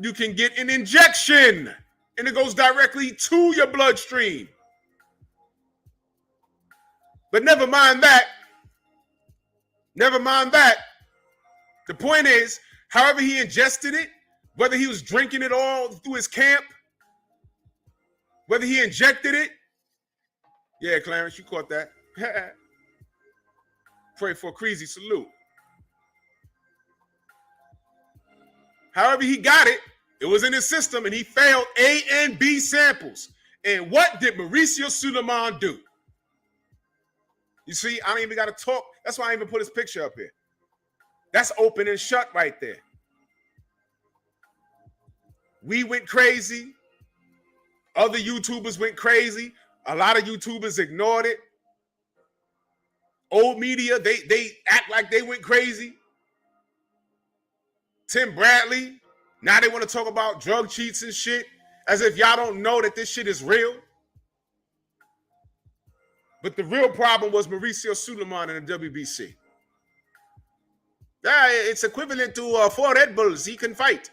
You can get an injection, and it goes directly to your bloodstream. But never mind that. Never mind that. The point is, however he ingested it, whether he was drinking it all through his camp, whether he injected it. Yeah, Clarence, you caught that. Pray for a crazy salute. However he got it, it was in his system, and he failed A and B samples. And what did Mauricio Sulaiman do? You see, I don't even got to talk. That's why I even put his picture up here. That's open and shut right there. We went crazy. Other YouTubers went crazy. A lot of YouTubers ignored it. Old media, they act like they went crazy. Tim Bradley, now they want to talk about drug cheats and shit, as if y'all don't know that this shit is real. But the real problem was Mauricio Sulaiman in the WBC. Yeah, it's equivalent to 4 Red Bulls. He can fight.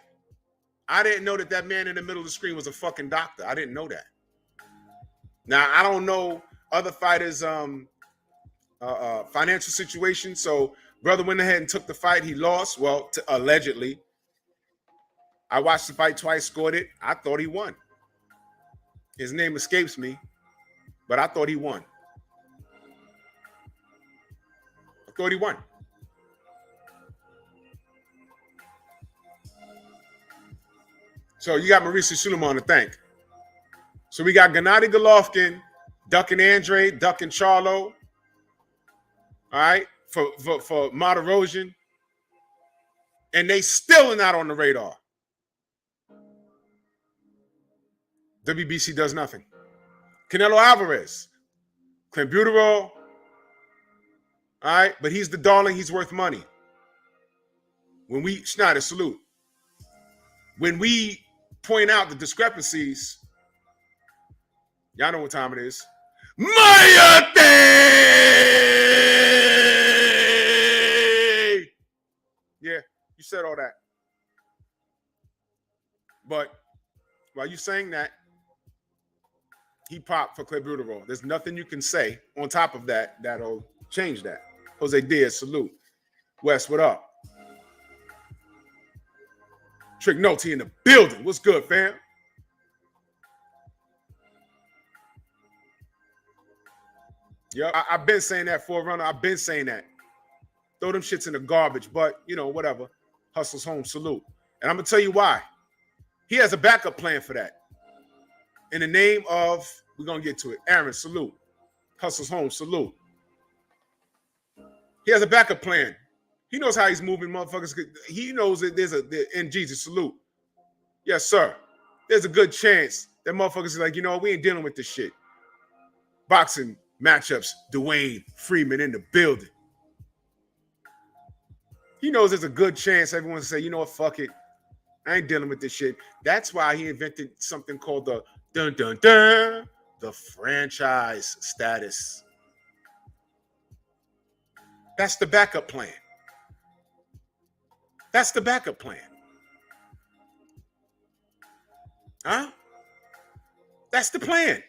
I didn't know that man in the middle of the screen was a fucking doctor. I didn't know that. Now, I don't know other fighters' financial situation. So, brother went ahead and took the fight. He lost. Well, allegedly. I watched the fight twice, scored it. I thought he won. His name escapes me, but I thought he won. Thought he won. So you got Mauricio Sulaiman to thank. So we got Gennady Golovkin, ducking Andre, ducking Charlo. All right, for Martirosyan. And they still are not on the radar. WBC does nothing. Canelo Alvarez, clenbuterol. All right, but he's the darling. He's worth money. When we, Schneider, salute. When we point out the discrepancies, y'all know what time it is. Mayate! Yeah, you said all that. But while you saying that, he popped for clenbuterol. There's nothing you can say on top of that that'll change that. Jose Diaz, salute. Wes, what up? Trick Notes, he in the building. What's good, fam? Yeah, I've been saying that, Forerunner. I've been saying that. Throw them shits in the garbage, but, you know, whatever. Hustles home, salute. And I'm going to tell you why. He has a backup plan for that. In the name of, we're going to get to it. Aaron, salute. Hustles home, salute. He has a backup plan. He knows how he's moving, motherfuckers. He knows that and Jesus, salute. Yes, sir. There's a good chance that motherfuckers are like, you know, we ain't dealing with this shit. Boxing matchups, Dwayne Freeman in the building. He knows there's a good chance everyone's say, you know what, fuck it. I ain't dealing with this shit. That's why he invented something called the the franchise status. That's the backup plan. That's the backup plan. Huh? That's the plan.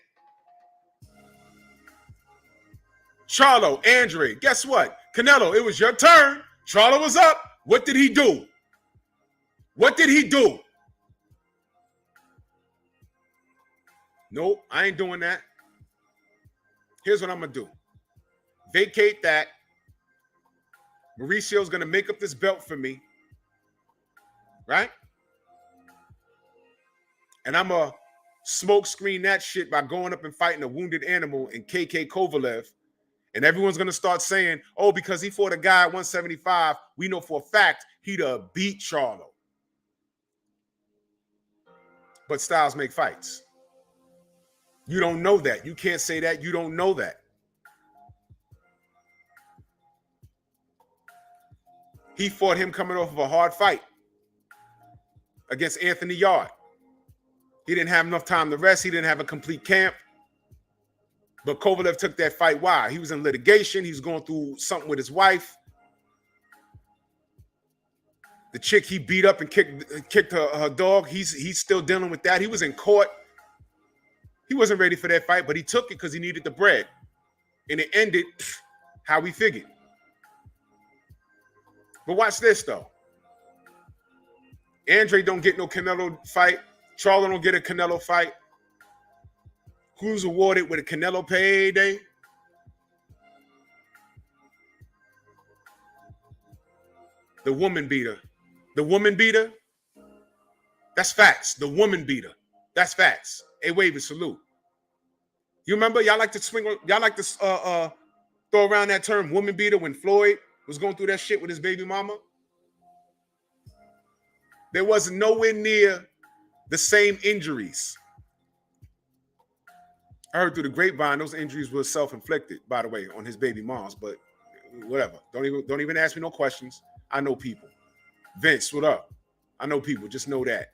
Charlo, Andre, guess what? Canelo, it was your turn. Charlo was up. What did he do? What did he do? Nope, I ain't doing that. Here's what I'm going to do. Vacate that. Mauricio's going to make up this belt for me. Right? And I'm going to smoke screen that shit by going up and fighting a wounded animal in KK Kovalev. And everyone's going to start saying, oh, because he fought a guy at 175, we know for a fact he'd have beat Charlo. But styles make fights. You don't know that. You can't say that. You don't know that. He fought him coming off of a hard fight against Anthony Yard. He didn't have enough time to rest. He didn't have a complete camp. But Kovalev took that fight. Why? He was in litigation. He was going through something with his wife. The chick he beat up and kicked her dog, he's still dealing with that. He was in court. He wasn't ready for that fight, but he took it because he needed the bread. And it ended how we figured. But watch this, though. Andre don't get no Canelo fight. Charlo don't get a Canelo fight. Who's awarded with a Canelo payday? The woman beater. The woman beater? That's facts. The woman beater. That's facts. Hey, wave and salute. You remember? Y'all like to throw around that term woman beater when Floyd was going through that shit with his baby mama? There was nowhere near the same injuries. I heard through the grapevine those injuries were self-inflicted, by the way, on his baby moms, but whatever. Don't even ask me no questions. I know people. Vince, what up? I know people. Just know that.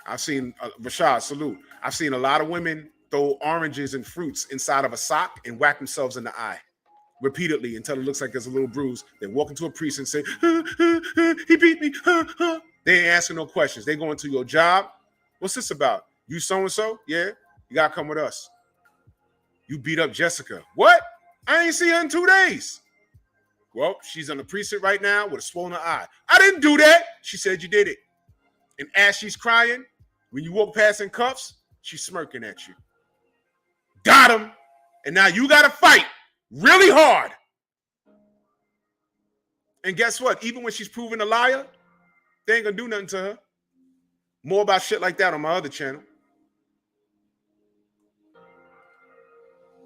I've seen Rashad, salute. I've seen a lot of women throw oranges and fruits inside of a sock and whack themselves in the eye repeatedly until it looks like there's a little bruise. They walk into a precinct and say, he beat me. They ain't asking no questions. They go into your job. What's this about? You so-and-so? Yeah, you got to come with us. You beat up Jessica. What? I ain't seen her in 2 days. Well, she's on the precinct right now with a swollen eye. I didn't do that. She said you did it. And as she's crying, when you walk past in cuffs, she's smirking at you. Got him. And now you got to fight really hard. And guess what? Even when she's proven a liar, they ain't going to do nothing to her. More about shit like that on my other channel.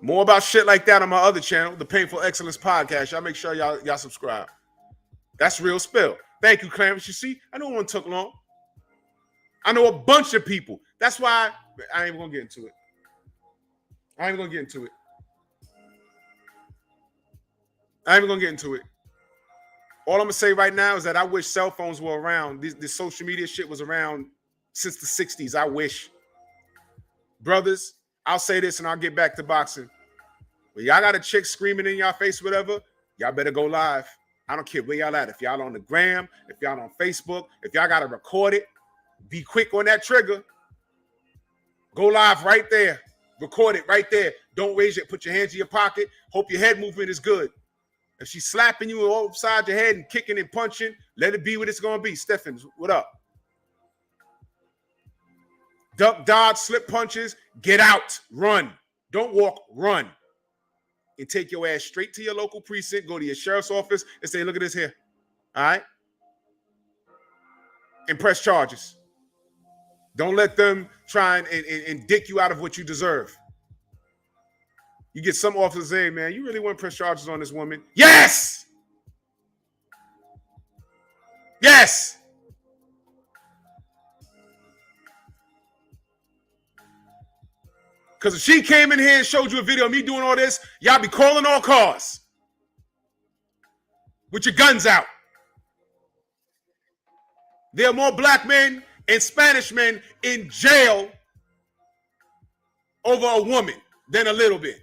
More about shit like that on my other channel, the Painful Excellence Podcast. Y'all make sure y'all subscribe. That's real spill. Thank you, Clarence. You see, I know it took long. I know a bunch of people. That's why I ain't even gonna get into it. I ain't even gonna get into it. All I'm gonna say right now is that I wish cell phones were around. This social media shit was around since the 60s. I wish. Brothers, I'll say this and I'll get back to boxing. When y'all got a chick screaming in y'all face, whatever, y'all better go live. I don't care where y'all at. If y'all on the gram, if y'all on Facebook, if y'all got to record it, be quick on that trigger. Go live right there. Record it right there. Don't raise it. Put your hands in your pocket. Hope your head movement is good. If she's slapping you upside your head and kicking and punching, let it be what it's going to be. Stephens, what up? Duck, dodge, slip punches, get out, run. Don't walk, run. And take your ass straight to your local precinct, go to your sheriff's office and say, look at this here. All right? And press charges. Don't let them try and dick you out of what you deserve. You get some officers saying, man, you really want to press charges on this woman? Yes! Yes! Because if she came in here and showed you a video of me doing all this, y'all be calling all cars with your guns out. There are more black men and Spanish men in jail over a woman than a little bit.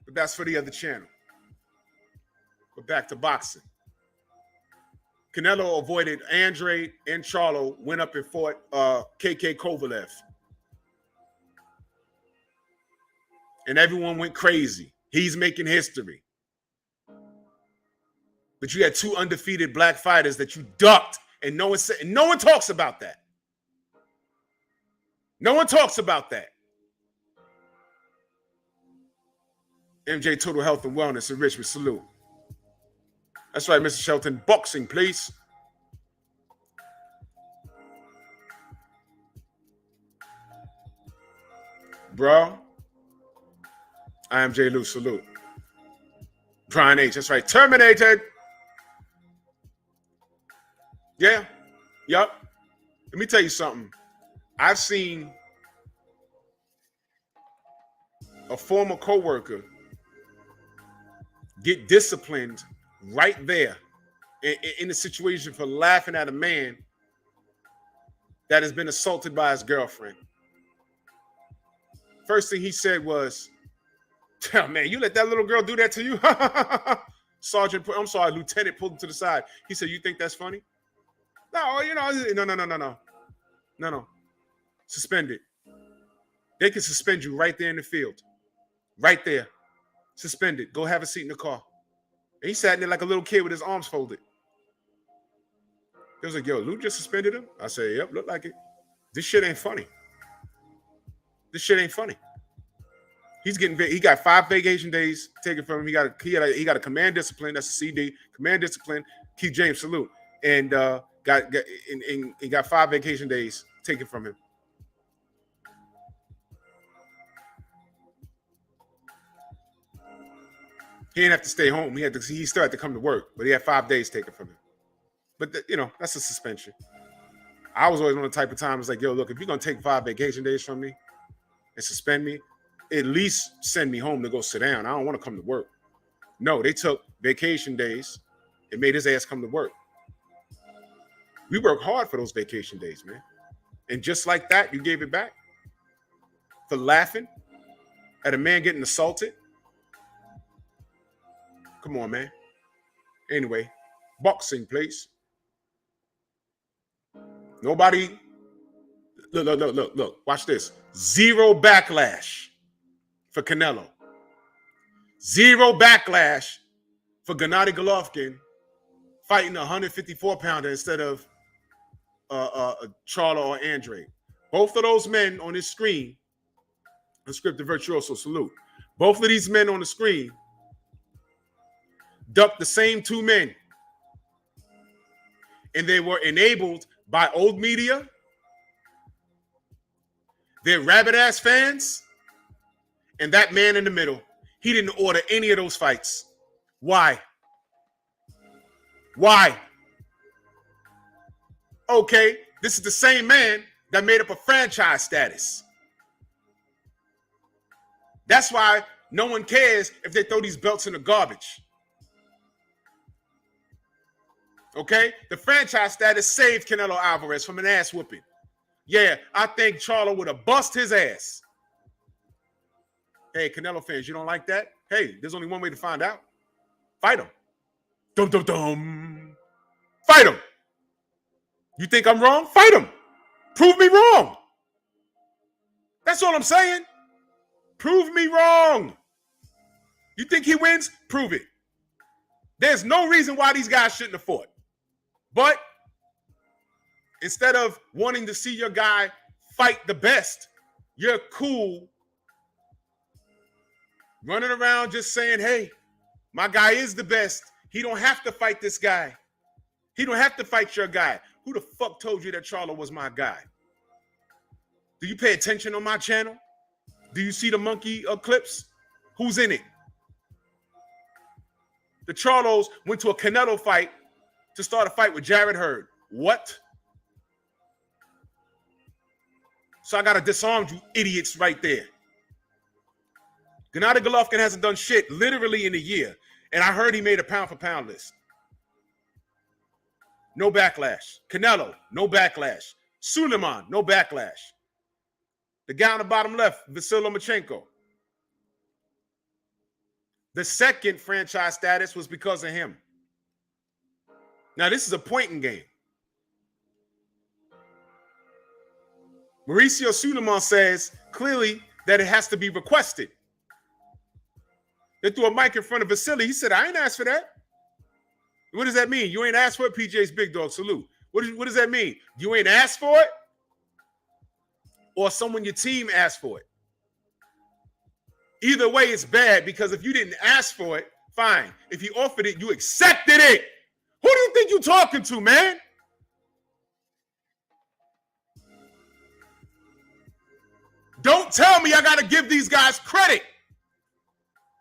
But that's for the other channel. But back to boxing. Canelo avoided Andre and Charlo, went up and fought KK Kovalev. And everyone went crazy. He's making history. But you had two undefeated black fighters that you ducked, and no one talks about that. No one talks about that. MJ Total Health and Wellness in Richmond, salute. That's right, Mr. Shelton. Boxing, please. Bro, I am J. Lou, salute. Brian H, that's right. Terminated. Yeah. Yup. Let me tell you something. I've seen a former co-worker get disciplined right there in a situation for laughing at a man that has been assaulted by his girlfriend. First thing he said was, "Oh, man, you let that little girl do that to you?" Lieutenant pulled him to the side. He said, "You think that's funny?" No, no. Suspended. They can suspend you right there in the field. Right there. Suspended. Go have a seat in the car. And he sat in there like a little kid with his arms folded. He was like, "Yo, Lou just suspended him?" I said, "Yep, look like it. This shit ain't funny. This shit ain't funny." He got 5 vacation days taken from him. He got a command discipline. That's a CD. Command discipline. Keith James, salute. And he got 5 vacation days taken from him. He didn't have to stay home. He still had to come to work, but he had 5 days taken from him. But that's a suspension. I was always one of the type of times like, yo, look, if you're gonna take 5 vacation days from me and suspend me, at least send me home to go sit down. I don't want to come to work. No, they took vacation days and made his ass come to work. We worked hard for those vacation days, man. And just like that, you gave it back for laughing at a man getting assaulted. Come on, man. Anyway, boxing, please. Nobody. Look. Watch this. 0 backlash for Canelo. 0 backlash for Gennady Golovkin fighting a 154-pounder instead of Charlo or Andre. Both of those men on this screen, Unscripted Virtuoso, salute. Both of these men on the screen ducked the same 2 men. And they were enabled by old media, their rabbit-ass fans, and that man in the middle. He didn't order any of those fights. Why? Why? Okay, this is the same man that made up a franchise status. That's why no one cares if they throw these belts in the garbage. Okay? The franchise status saved Canelo Alvarez from an ass whooping. Yeah, I think Charlo would have bust his ass. Hey, Canelo fans, you don't like that? Hey, there's only one way to find out. Fight him. Dum, dum, dum. Fight him. You think I'm wrong? Fight him. Prove me wrong. That's all I'm saying. Prove me wrong. You think he wins? Prove it. There's no reason why these guys shouldn't have fought. But instead of wanting to see your guy fight the best, you're cool running around just saying, hey, my guy is the best. He don't have to fight this guy. He don't have to fight your guy. Who the fuck told you that Charlo was my guy? Do you pay attention on my channel? Do you see the monkey clips? Who's in it? The Charlos went to a Canelo fight to start a fight with Jared Hurd. What? So I got to disarm you idiots right there. Gennady Golovkin hasn't done shit literally in a year. And I heard he made a pound-for-pound list. No backlash. Canelo, no backlash. Suleiman, no backlash. The guy on the bottom left, Vasyl Lomachenko. The second franchise status was because of him. Now, this is a pointing game. Mauricio Suleiman says clearly that it has to be requested. They threw a mic in front of Vasily. He said, I ain't asked for that. What does that mean? You ain't asked for it? PJ's big dog, salute. What does that mean? You ain't asked for it? Or someone your team asked for it? Either way, it's bad because if you didn't ask for it, fine. If you offered it, you accepted it. Who do you think you're talking to, man? Don't tell me I got to give these guys credit.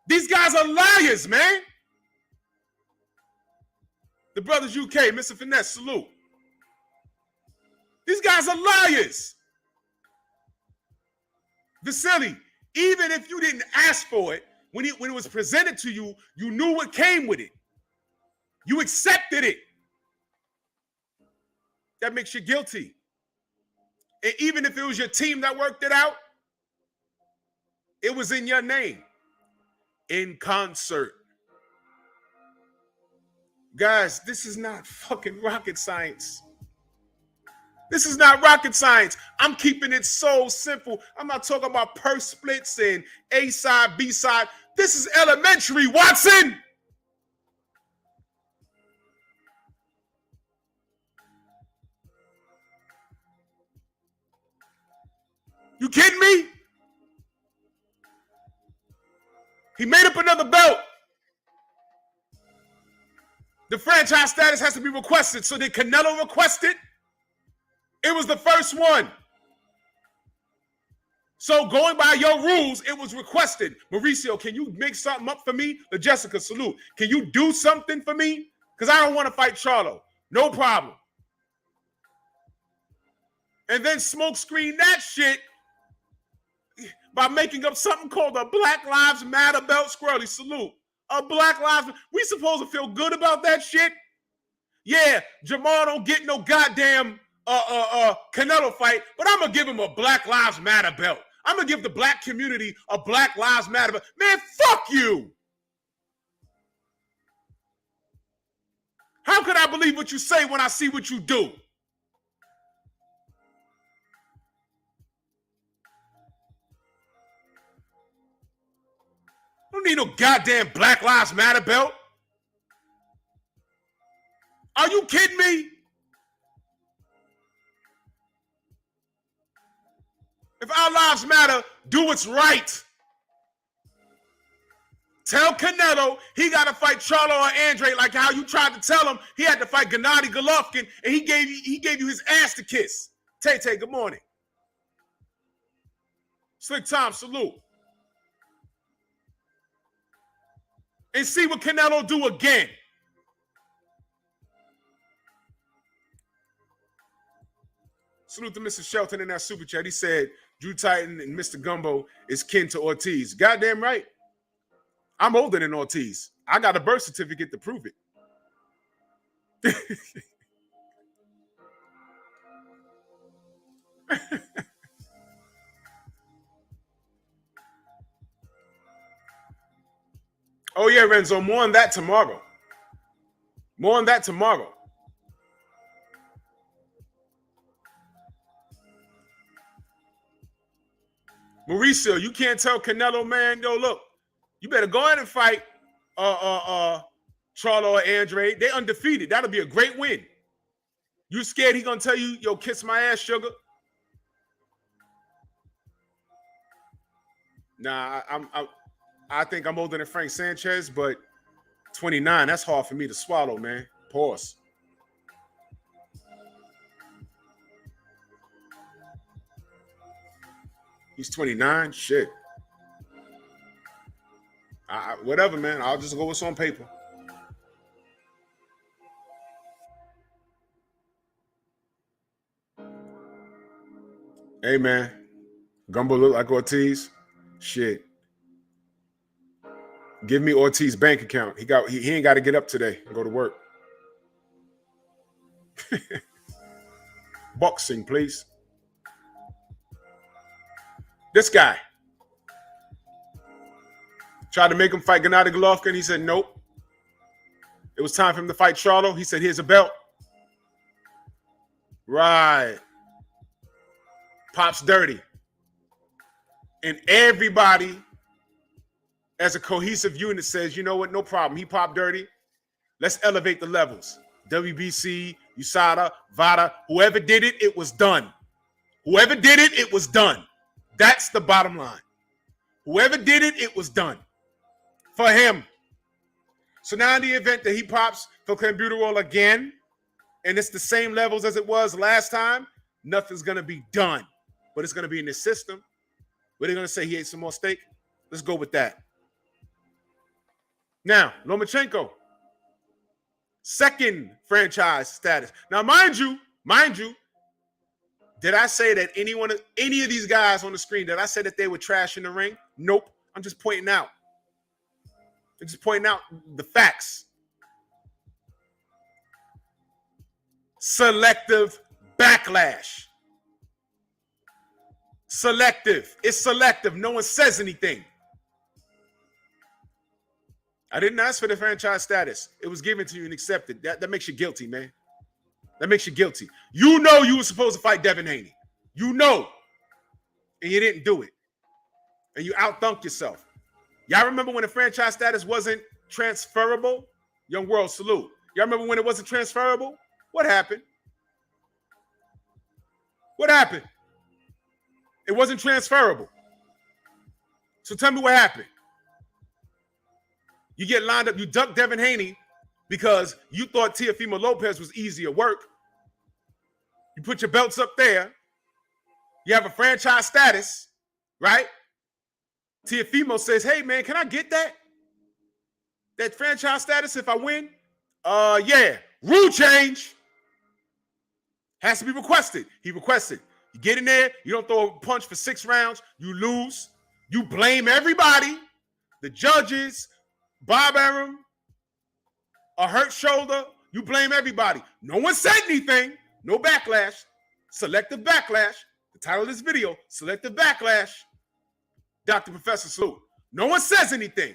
These guys are liars, man. The Brothers UK, Mr. Finesse, salute. These guys are liars. Vasily, Even if you didn't ask for it, when it was presented to you, you knew what came with it. You accepted it. That makes you guilty. And even if it was your team that worked it out, it was in your name. In concert. Guys, this is not fucking rocket science. This is not rocket science. I'm keeping it so simple. I'm not talking about purse splits and A side, B side. This is elementary, Watson. You kidding me? He made up another belt. The franchise status has to be requested. So did Canelo request it? It was the first one. So going by your rules, it was requested. Mauricio, can you make something up for me? The Jessica, salute. Can you do something for me? Because I don't want to fight Charlo. No problem. And then smoke screen that shit by making up something called a Black Lives Matter belt. Squirrely, salute. A Black Lives Matter. We supposed to feel good about that shit? Yeah, Jamal don't get no goddamn Canelo fight, but I'm going to give him a Black Lives Matter belt. I'm going to give the black community a Black Lives Matter belt. Man, fuck you. How could I believe what you say when I see what you do? I don't need no goddamn Black Lives Matter belt. Are you kidding me? If our lives matter, do what's right. Tell Canelo he got to fight Charlo or Andre like how you tried to tell him he had to fight Gennady Golovkin and he gave you his ass to kiss. Tay, good morning. Slick Tom, salute. And see what Canelo do again. Salute to Mr. Shelton in that super chat. He said Drew Titan and Mr. Gumbo is kin to Ortiz. Goddamn right. I'm older than Ortiz. I got a birth certificate to prove it. Oh, yeah, Renzo. More on that tomorrow. More on that tomorrow. Mauricio, you can't tell Canelo, man, yo, look, you better go ahead and fight Charlo or Andre. They undefeated. That'll be a great win. You scared he gonna tell you, yo, kiss my ass, sugar? Nah, I think I'm older than Frank Sanchez, but 29, that's hard for me to swallow, man. Pause. He's 29. Shit. Whatever, man. I'll just go with what's on paper. Hey, man. Gumbo look like Ortiz. Shit. Give me Ortiz's bank account. He ain't got to get up today and go to work. Boxing, please. This guy tried to make him fight Gennady Golovkin. He said, nope. It was time for him to fight Charlo. He said, here's a belt. Right. Pops dirty. And everybody, as a cohesive unit, says, you know what? No problem. He popped dirty. Let's elevate the levels. WBC, USADA, VADA, whoever did it, it was done. Whoever did it, it was done. That's the bottom line. Whoever did it, it was done. For him. So now in the event that he pops for clenbuterol again, and it's the same levels as it was last time, nothing's going to be done. But it's going to be in the system. What are they going to say? He ate some more steak? Let's go with that. Now, Lomachenko. Second franchise status. Now, mind you, Did I say that any of these guys on the screen, did I say that they were trash in the ring? Nope. I'm just pointing out. I'm just pointing out the facts. Selective backlash. Selective. It's selective. No one says anything. I didn't ask for the franchise status. It was given to you and accepted. That makes you guilty, man. That makes you guilty. You know you were supposed to fight Devin Haney. You know. And you didn't do it. And you outthunk yourself. Y'all remember when the franchise status wasn't transferable? Young World, salute. Y'all remember when it wasn't transferable? What happened? What happened? It wasn't transferable. So tell me what happened. You get lined up, you duck Devin Haney because you thought Teofimo Lopez was easier work. You put your belts up there. You have a franchise status, right? Teofimo says, hey, man, can I get that? That franchise status if I win? Yeah. Rule change. Has to be requested. He requested. You get in there. You don't throw a punch for 6 rounds. You lose. You blame everybody. The judges, Bob Arum, a hurt shoulder. You blame everybody. No one said anything. No backlash. Selective backlash. The title of this video, Selective Backlash. Dr. Professor Salute. No one says anything.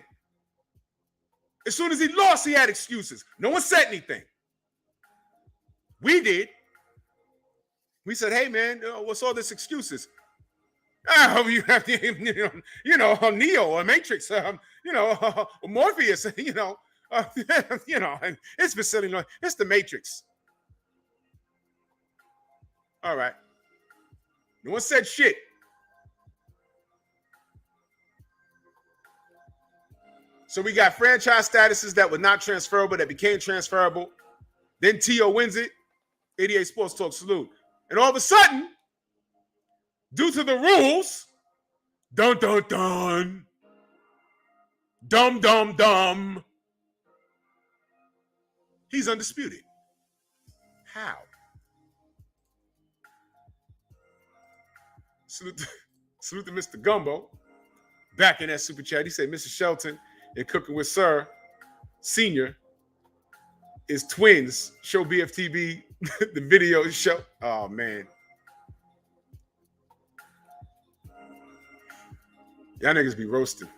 As soon as he lost, he had excuses. No one said anything. We did. We said, hey, man, what's all this excuses? Oh, you have to, Neo or Matrix, Morpheus, it's facility. It's the Matrix. All right. No one said shit. So we got franchise statuses that were not transferable, that became transferable. Then T.O. wins it. 88 Sports Talk, salute. And all of a sudden, due to the rules, dun, dun, dun, dum, dum, dum, he's undisputed. How? Salute to Mr. Gumbo. Back in that super chat, he said, Mr. Shelton and Cooking with Sir Senior is twins. Show BFTB the video show. Oh, man. Y'all niggas be roasting.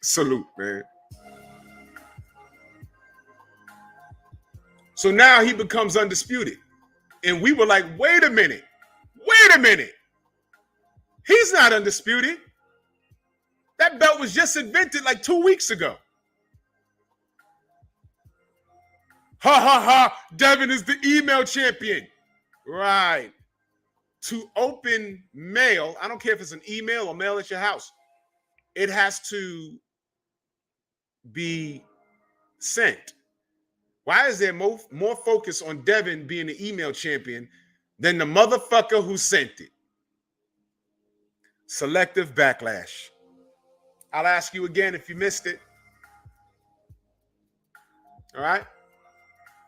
Salute, man. So now he becomes undisputed. And we were like, wait a minute. He's not undisputed. That belt was just invented like 2 weeks ago. Ha, ha, ha. Devin is the email champion. Right. To open mail, I don't care if it's an email or mail at your house, it has to be sent. Why is there more focus on Devin being the email champion than the motherfucker who sent it? Selective backlash. I'll ask you again if you missed it. All right?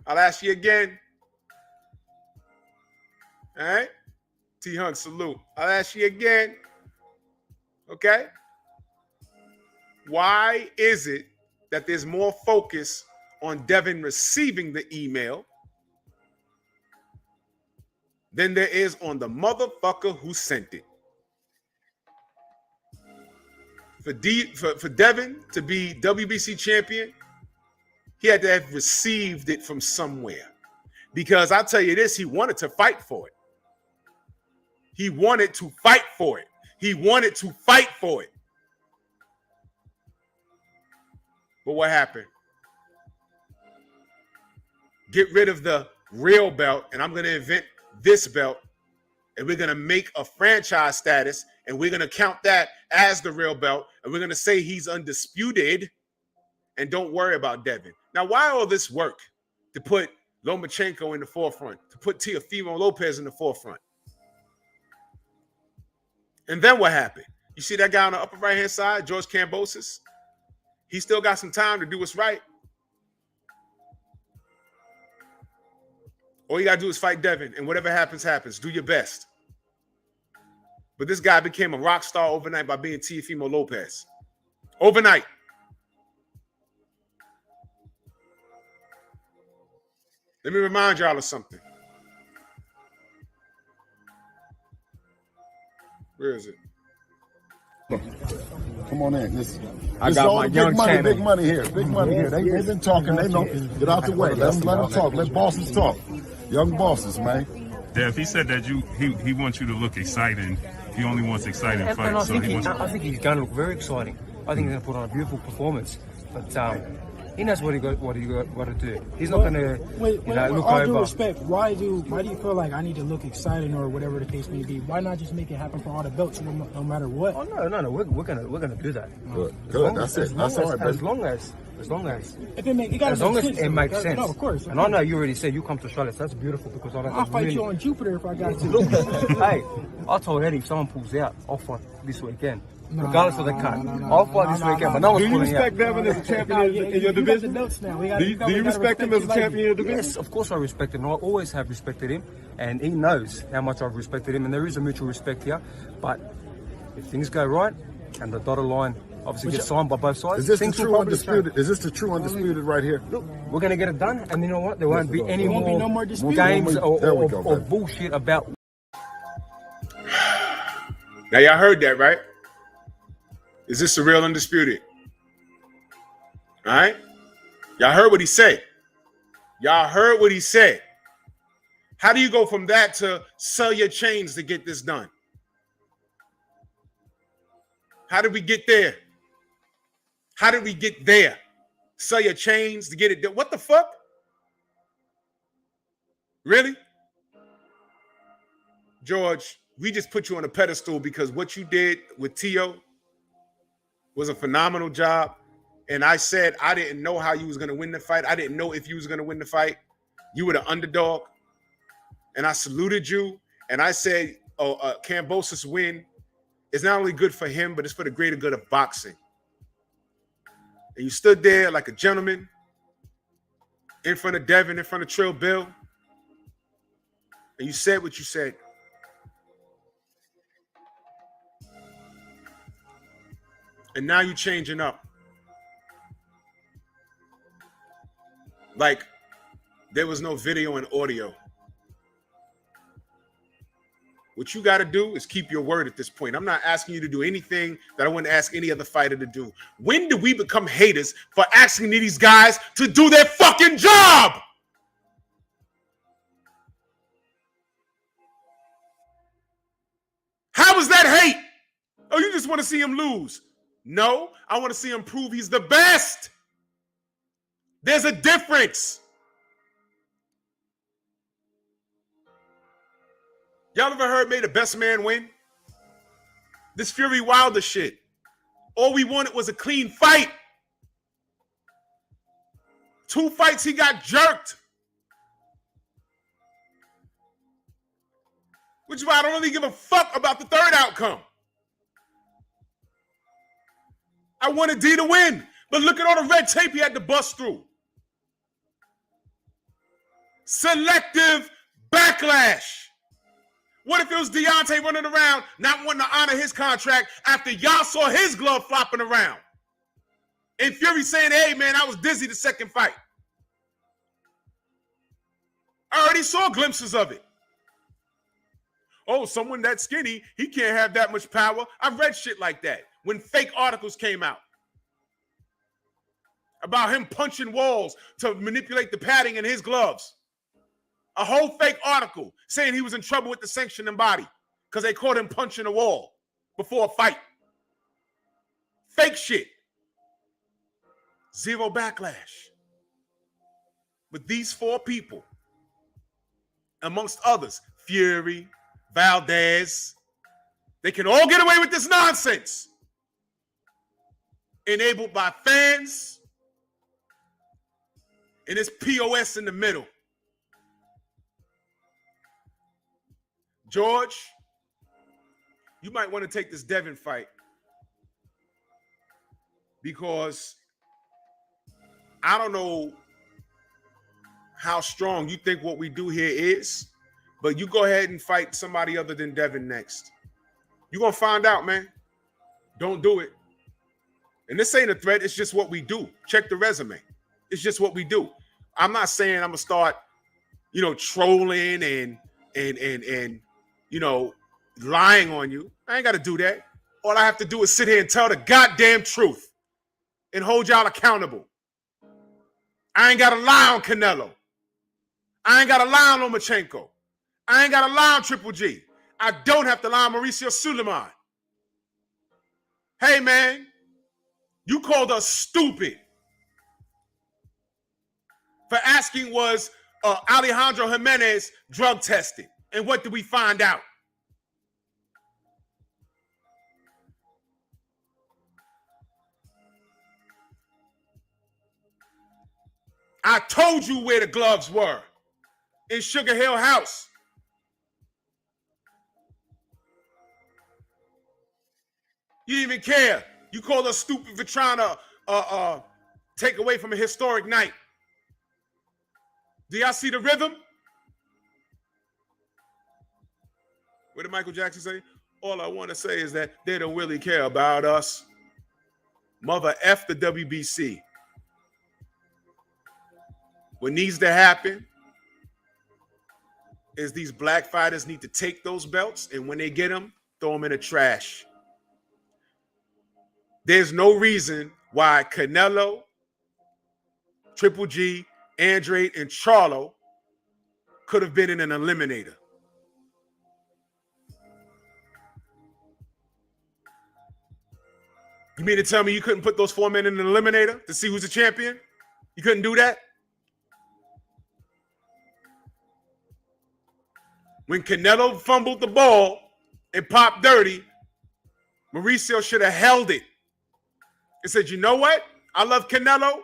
I'll ask you again. All right? T-Hunt, salute. I'll ask you again. Okay? Why is it that there's more focus on Devin receiving the email than there is on the motherfucker who sent it? For Devin to be WBC champion, he had to have received it from somewhere. Because I'll tell you this, he wanted to fight for it. He wanted to fight for it. He wanted to fight for it. But what happened? Get rid of the real belt, and I'm going to invent this belt, and we're going to make a franchise status, and we're going to count that as the real belt, and we're going to say he's undisputed, and don't worry about Devin. Now, why all this work to put Lomachenko in the forefront, to put Teofimo Lopez in the forefront? And then what happened? You see that guy on the upper right-hand side, George Kambosos? He still got some time to do what's right. All you got to do is fight Devin, and whatever happens, happens. Do your best. But this guy became a rock star overnight by being Teofimo Lopez. Overnight. Let me remind y'all of something. Where is it? Come on in. I got my young channel. Big money here. Big money here. They've been talking. They know. Get out the way. Let them talk. Let bosses talk. Young bosses, man. Dev, he said that he wants you to look exciting. He only wants exciting fights. And I so think he's going to look very exciting. I think he's going to put on a beautiful performance. But he knows what he got to do. He's not going to look with all due over. respect, why do you feel like I need to look exciting or whatever the case may be? Why not just make it happen for all the belts no matter what? Oh no, we're gonna do that. Good. That's it. That's all right, baby. As long as if it makes sense. It makes sense. No, of course. And I know you already said you come to Charlotte, so that's beautiful because I'll fight you on Jupiter if I got to. Look, hey, I told Eddie if someone pulls out, I'll fight this weekend. Regardless of the cut. I'll fight this weekend, but no one's Do you pulling respect out. Devin as a champion in your division? Do you respect him as a champion in your division? Yes, of course I respect him. I always have respected him, and he knows how much I've respected him, and there is a mutual respect here. But if things go right, and the dotted line obviously gets signed by both sides, Is this the things will true probably undisputed? change. Is this the true undisputed right here? Look, we're going to get it done, and you know what? There won't be any Won't be no more more dispute. games There we go, or baby. bullshit about. Now, y'all heard that, right? Is this the real Undisputed? All right? Y'all heard what he said. Y'all heard what he said. How do you go from that to sell your chains to get this done? How did we get there? How did we get there? Sell your chains to get it done. What the fuck? Really? George, we just put you on a pedestal because what you did with Tio was a phenomenal job. And I said I didn't know how you was going to win the fight. I didn't know if you was going to win the fight. You were the underdog. And I saluted you. And I said, Kambosos win is not only good for him, but it's for the greater good of boxing. And you stood there like a gentleman in front of Devin, in front of Trill Bill. And you said what you said. And now you're changing up. Like there was no video and audio. What you got to do is keep your word at this point. I'm not asking you to do anything that I wouldn't ask any other fighter to do. When do we become haters for asking these guys to do their fucking job? How is that hate? Oh, you just want to see him lose. No, I want to see him prove he's the best. There's a difference. Y'all ever heard May the Best Man win? This Fury Wilder shit. All we wanted was a clean fight. 2 fights he got jerked. Which is why I don't really give a fuck about the third outcome. I wanted D to win, but look at all the red tape he had to bust through. Selective backlash. What if it was Deontay running around not wanting to honor his contract after y'all saw his glove flopping around? And Fury saying, hey, man, I was dizzy the second fight. I already saw glimpses of it. Oh, someone that skinny, he can't have that much power. I've read shit like that when fake articles came out about him punching walls to manipulate the padding in his gloves. A whole fake article saying he was in trouble with the sanctioning body because they caught him punching a wall before a fight. Fake shit. Zero backlash. But these 4 people, amongst others, Fury, Valdez, they can all get away with this nonsense. Enabled by fans and it's POS in the middle. George, you might want to take this Devin fight because I don't know how strong you think what we do here is, but you go ahead and fight somebody other than Devin next. You're going to find out, man. Don't do it. And this ain't a threat. It's just what we do. Check the resume. It's just what we do. I'm not saying I'm going to start, trolling and lying on you. I ain't got to do that. All I have to do is sit here and tell the goddamn truth and hold y'all accountable. I ain't got to lie on Canelo. I ain't got to lie on Lomachenko. I ain't got to lie on Triple G. I don't have to lie on Mauricio Suleiman. Hey, man, you called us stupid for asking was Alejandro Jimenez drug tested. And what did we find out? I told you where the gloves were. In Sugar Hill House. You didn't even care. You called us stupid for trying to take away from a historic night. Do y'all see the rhythm? What did Michael Jackson say? All I want to say is that they don't really care about us. Mother F the WBC. What needs to happen is these black fighters need to take those belts, and when they get them, throw them in the trash. There's no reason why Canelo, Triple G, Andrade, and Charlo could have been in an eliminator. You mean to tell me you couldn't put those 4 men in an eliminator to see who's the champion? You couldn't do that? When Canelo fumbled the ball and popped dirty, Mauricio should have held it and said, you know what? I love Canelo.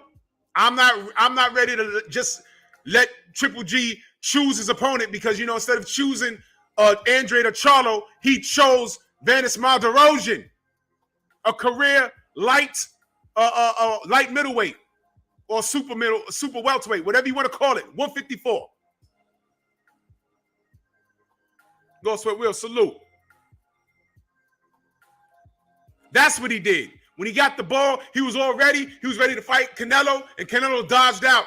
I'm not ready to just let Triple G choose his opponent because, instead of choosing Andrade or Charlo, he chose Vanis Malderosian, a career light middleweight or super welterweight, whatever you want to call it, 154. Go Sweat Will, salute. That's what he did. When he got the ball, he was ready to fight Canelo, and Canelo dodged out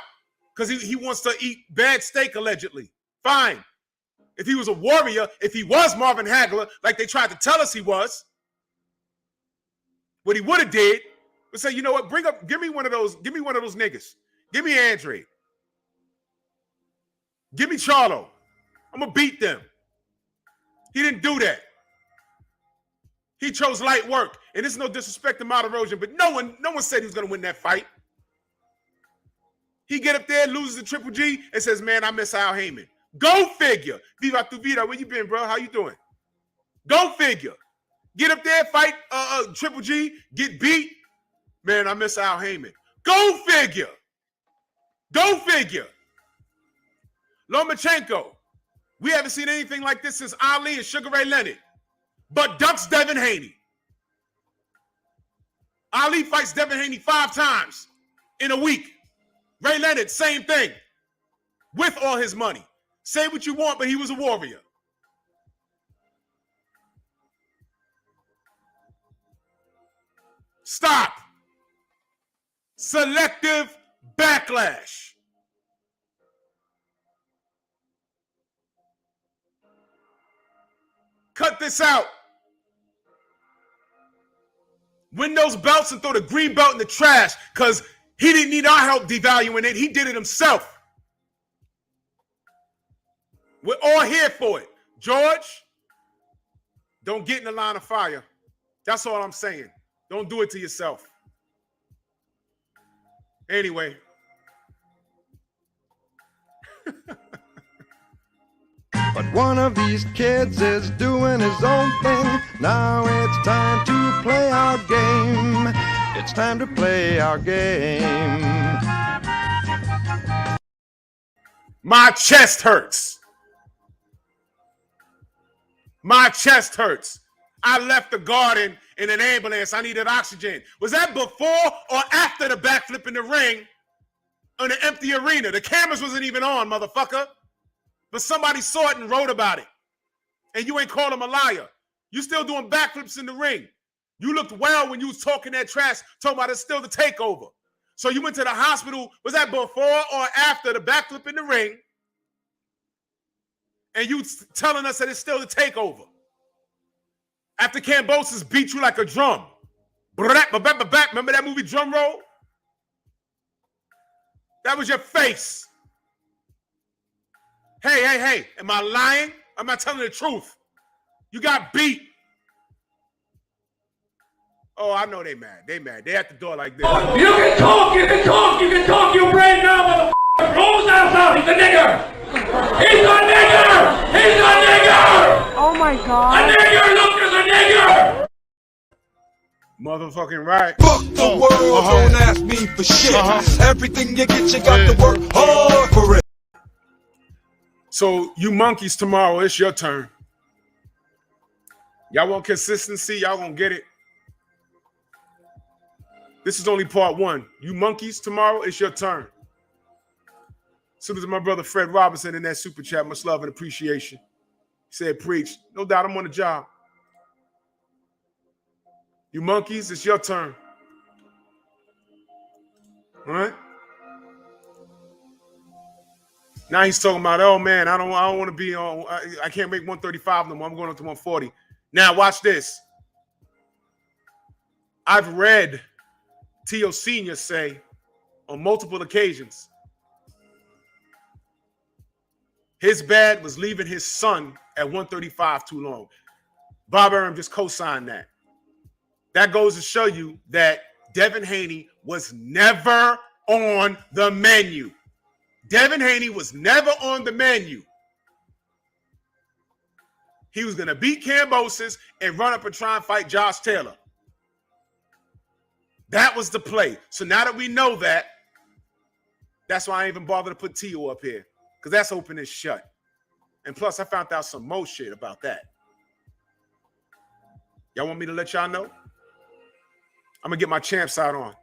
because he wants to eat bad steak, allegedly. Fine. If he was a warrior, if he was Marvin Hagler, like they tried to tell us he was, what he would have did was say, you know what, give me one of those niggas. Give me Andrade. Give me Charlo. I'm going to beat them. He didn't do that. He chose light work. And it's no disrespect to Malderosian, but no one said he was going to win that fight. He get up there, loses to Triple G, and says, man, I miss Al Heyman. Go figure. Viva tu vida. Where you been, bro? How you doing? Go figure. Get up there, fight Triple G, get beat. Man, I miss Al Heyman. Go figure. Go figure. Lomachenko. We haven't seen anything like this since Ali and Sugar Ray Leonard. But ducks Devin Haney. Ali fights Devin Haney 5 times in a week. Ray Leonard, same thing. With all his money. Say what you want, but he was a warrior. Stop. Selective backlash. Cut this out. Win those belts and throw the green belt in the trash because he didn't need our help devaluing it. He did it himself. We're all here for it. George, don't get in the line of fire. That's all I'm saying. Don't do it to yourself. Anyway. But one of these kids is doing his own thing. Now it's time to play our game. It's time to play our game. My chest hurts. My chest hurts. I left the garden in an ambulance. I needed oxygen. Was that before or after the backflip in the ring in an empty arena. The cameras wasn't even on, motherfucker. But somebody saw it and wrote about it. And you ain't called him a liar. You still doing backflips in the ring. You looked well when you was talking that trash, talking about it's still the takeover. So you went to the hospital, was that before or after the backflip in the ring? And you telling us that it's still the takeover. After Kambosos beat you like a drum. Remember that movie Drum Roll? That was your face. Hey, am I lying? I'm not telling the truth. You got beat. Oh, I know they mad. They mad. They at the door like this. Oh, you can talk your brain now, motherfucker. Rolls out, he's a nigger. He's a nigger. Oh my God. A nigger, look, there's a nigger. Motherfucking right. Fuck the world, don't ask me for shit. Everything you get, you got to work hard for it. So you monkeys tomorrow, it's your turn. Y'all want consistency? Y'all gonna get it. This is only part one. You monkeys tomorrow, it's your turn. Salute to my brother Fred Robinson in that super chat. Much love and appreciation. He said, preach. No doubt I'm on the job. You monkeys, it's your turn. All right? Now he's talking about, oh man, I don't want to be on, I can't make 135 no more. I'm going up to 140. Now watch this. I've read Tio Sr. say on multiple occasions his bad was leaving his son at 135 too long. Bob Arum just co-signed that. That goes to show you that Devin Haney was never on the menu. Devin Haney was never on the menu. He was going to beat Kambosos and run up and try and fight Josh Taylor. That was the play. So now that we know that, that's why I ain't even bother to put Tio up here, because that's open and shut. And plus, I found out some more shit about that. Y'all want me to let y'all know? I'm going to get my champs out on.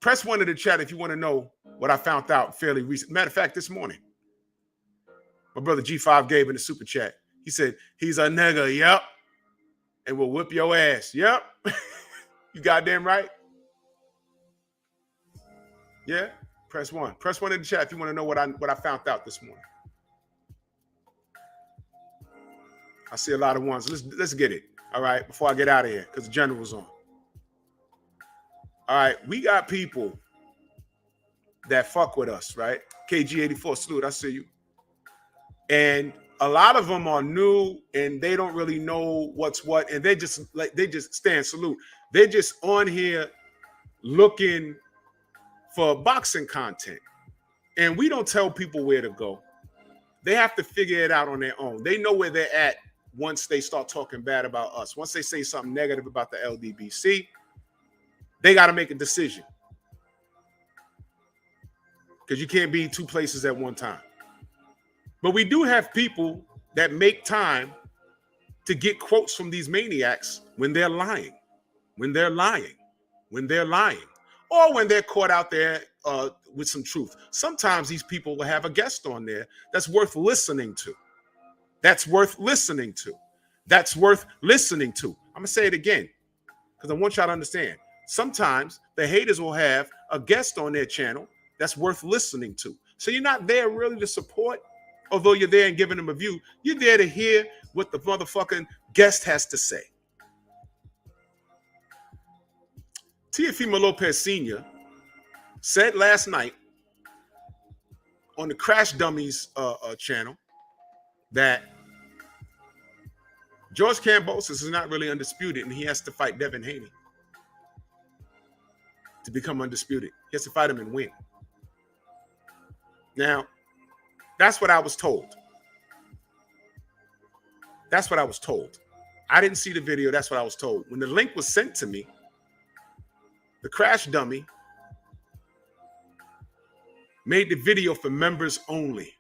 Press 1 in the chat if you want to know what I found out fairly recent. Matter of fact, this morning, my brother G5 gave in the super chat. He said, he's a nigga, yep, and will whip your ass, yep. You goddamn right. Yeah, press 1. Press 1 in the chat if you want to know what I found out this morning. I see a lot of ones. Let's get it, all right, before I get out of here, because the general's on. All right, we got people that fuck with us, right? KG84, salute, I see you. And a lot of them are new and they don't really know what's what. And they just stand salute. They're just on here looking for boxing content. And we don't tell people where to go. They have to figure it out on their own. They know where they're at once they start talking bad about us. Once they say something negative about the LDBC, they got to make a decision. Because you can't be two places at one time. But we do have people that make time to get quotes from these maniacs when they're lying, or when they're caught out there with some truth. Sometimes these people will have a guest on there that's worth listening to. I'm going to say it again because I want y'all to understand. Sometimes the haters will have a guest on their channel that's worth listening to. So you're not there really to support, although you're there and giving them a view. You're there to hear what the motherfucking guest has to say. Teofimo Lopez Sr. said last night on the Crash Dummies channel that George Kambosos is not really undisputed and he has to fight Devin Haney to become undisputed. He has to fight him and win. Now, that's what I was told. I didn't see the video. That's what I was told. When the link was sent to me, the Crash Dummy made the video for members only.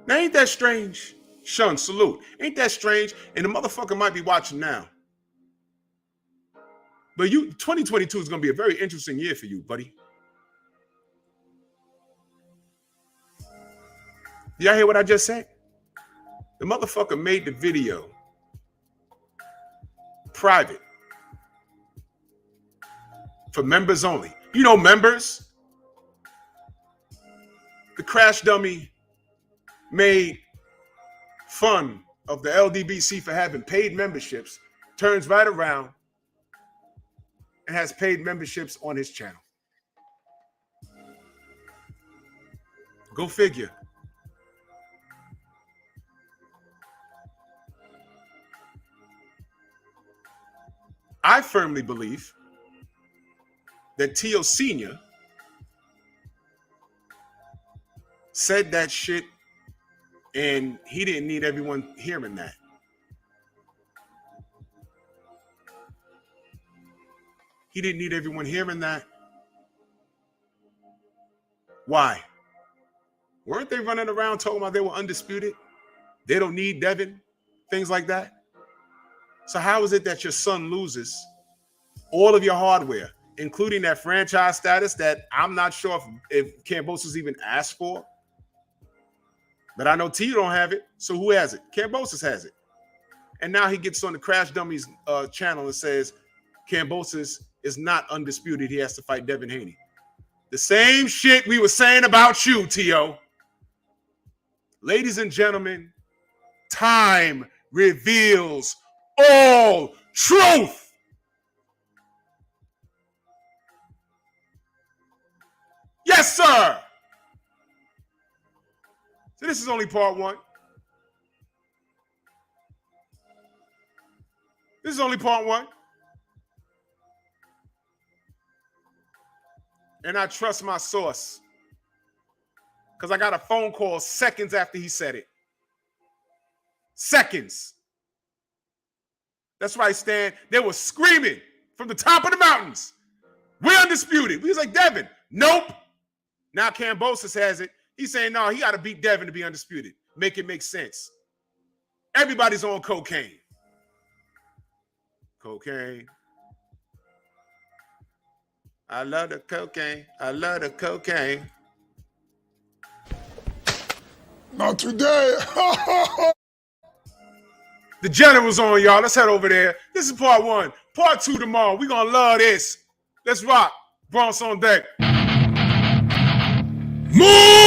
Now, ain't that strange? Shun, salute. Ain't that strange? And the motherfucker might be watching now. But 2022 is going to be a very interesting year for you, buddy. Y'all hear what I just said? The motherfucker made the video private for members only. You know, members. The crash dummy made fun of the LDBC for having paid memberships, turns right around and has paid memberships on his channel. Go figure. I firmly believe that Tio Sr. said that shit and he didn't need everyone hearing that. He didn't need everyone hearing that. Why? Weren't they running around talking about they were undisputed? They don't need Devin, things like that. So how is it that your son loses all of your hardware, including that franchise status that I'm not sure if Kambosos even asked for? But I know T don't have it, so who has it? Kambosos has it. And now he gets on the Crash Dummies channel and says Kambosos is not undisputed. He has to fight Devin Haney. The same shit we were saying about you, T.O. Ladies and gentlemen, time reveals all truth. Yes, sir. So this is only part one. This is only part one. And I trust my source because I got a phone call seconds after he said it. Seconds. That's right, Stan. They were screaming from the top of the mountains. We're undisputed. We was like, Devin, nope. Now Kambosos has it. He's saying, no, he got to beat Devin to be undisputed. Make it make sense. Everybody's on cocaine. Cocaine. I love the cocaine. I love the cocaine. Not today. The general's on, y'all. Let's head over there. This is part one. Part two tomorrow. We're going to love this. Let's rock. Bronx on deck. Move!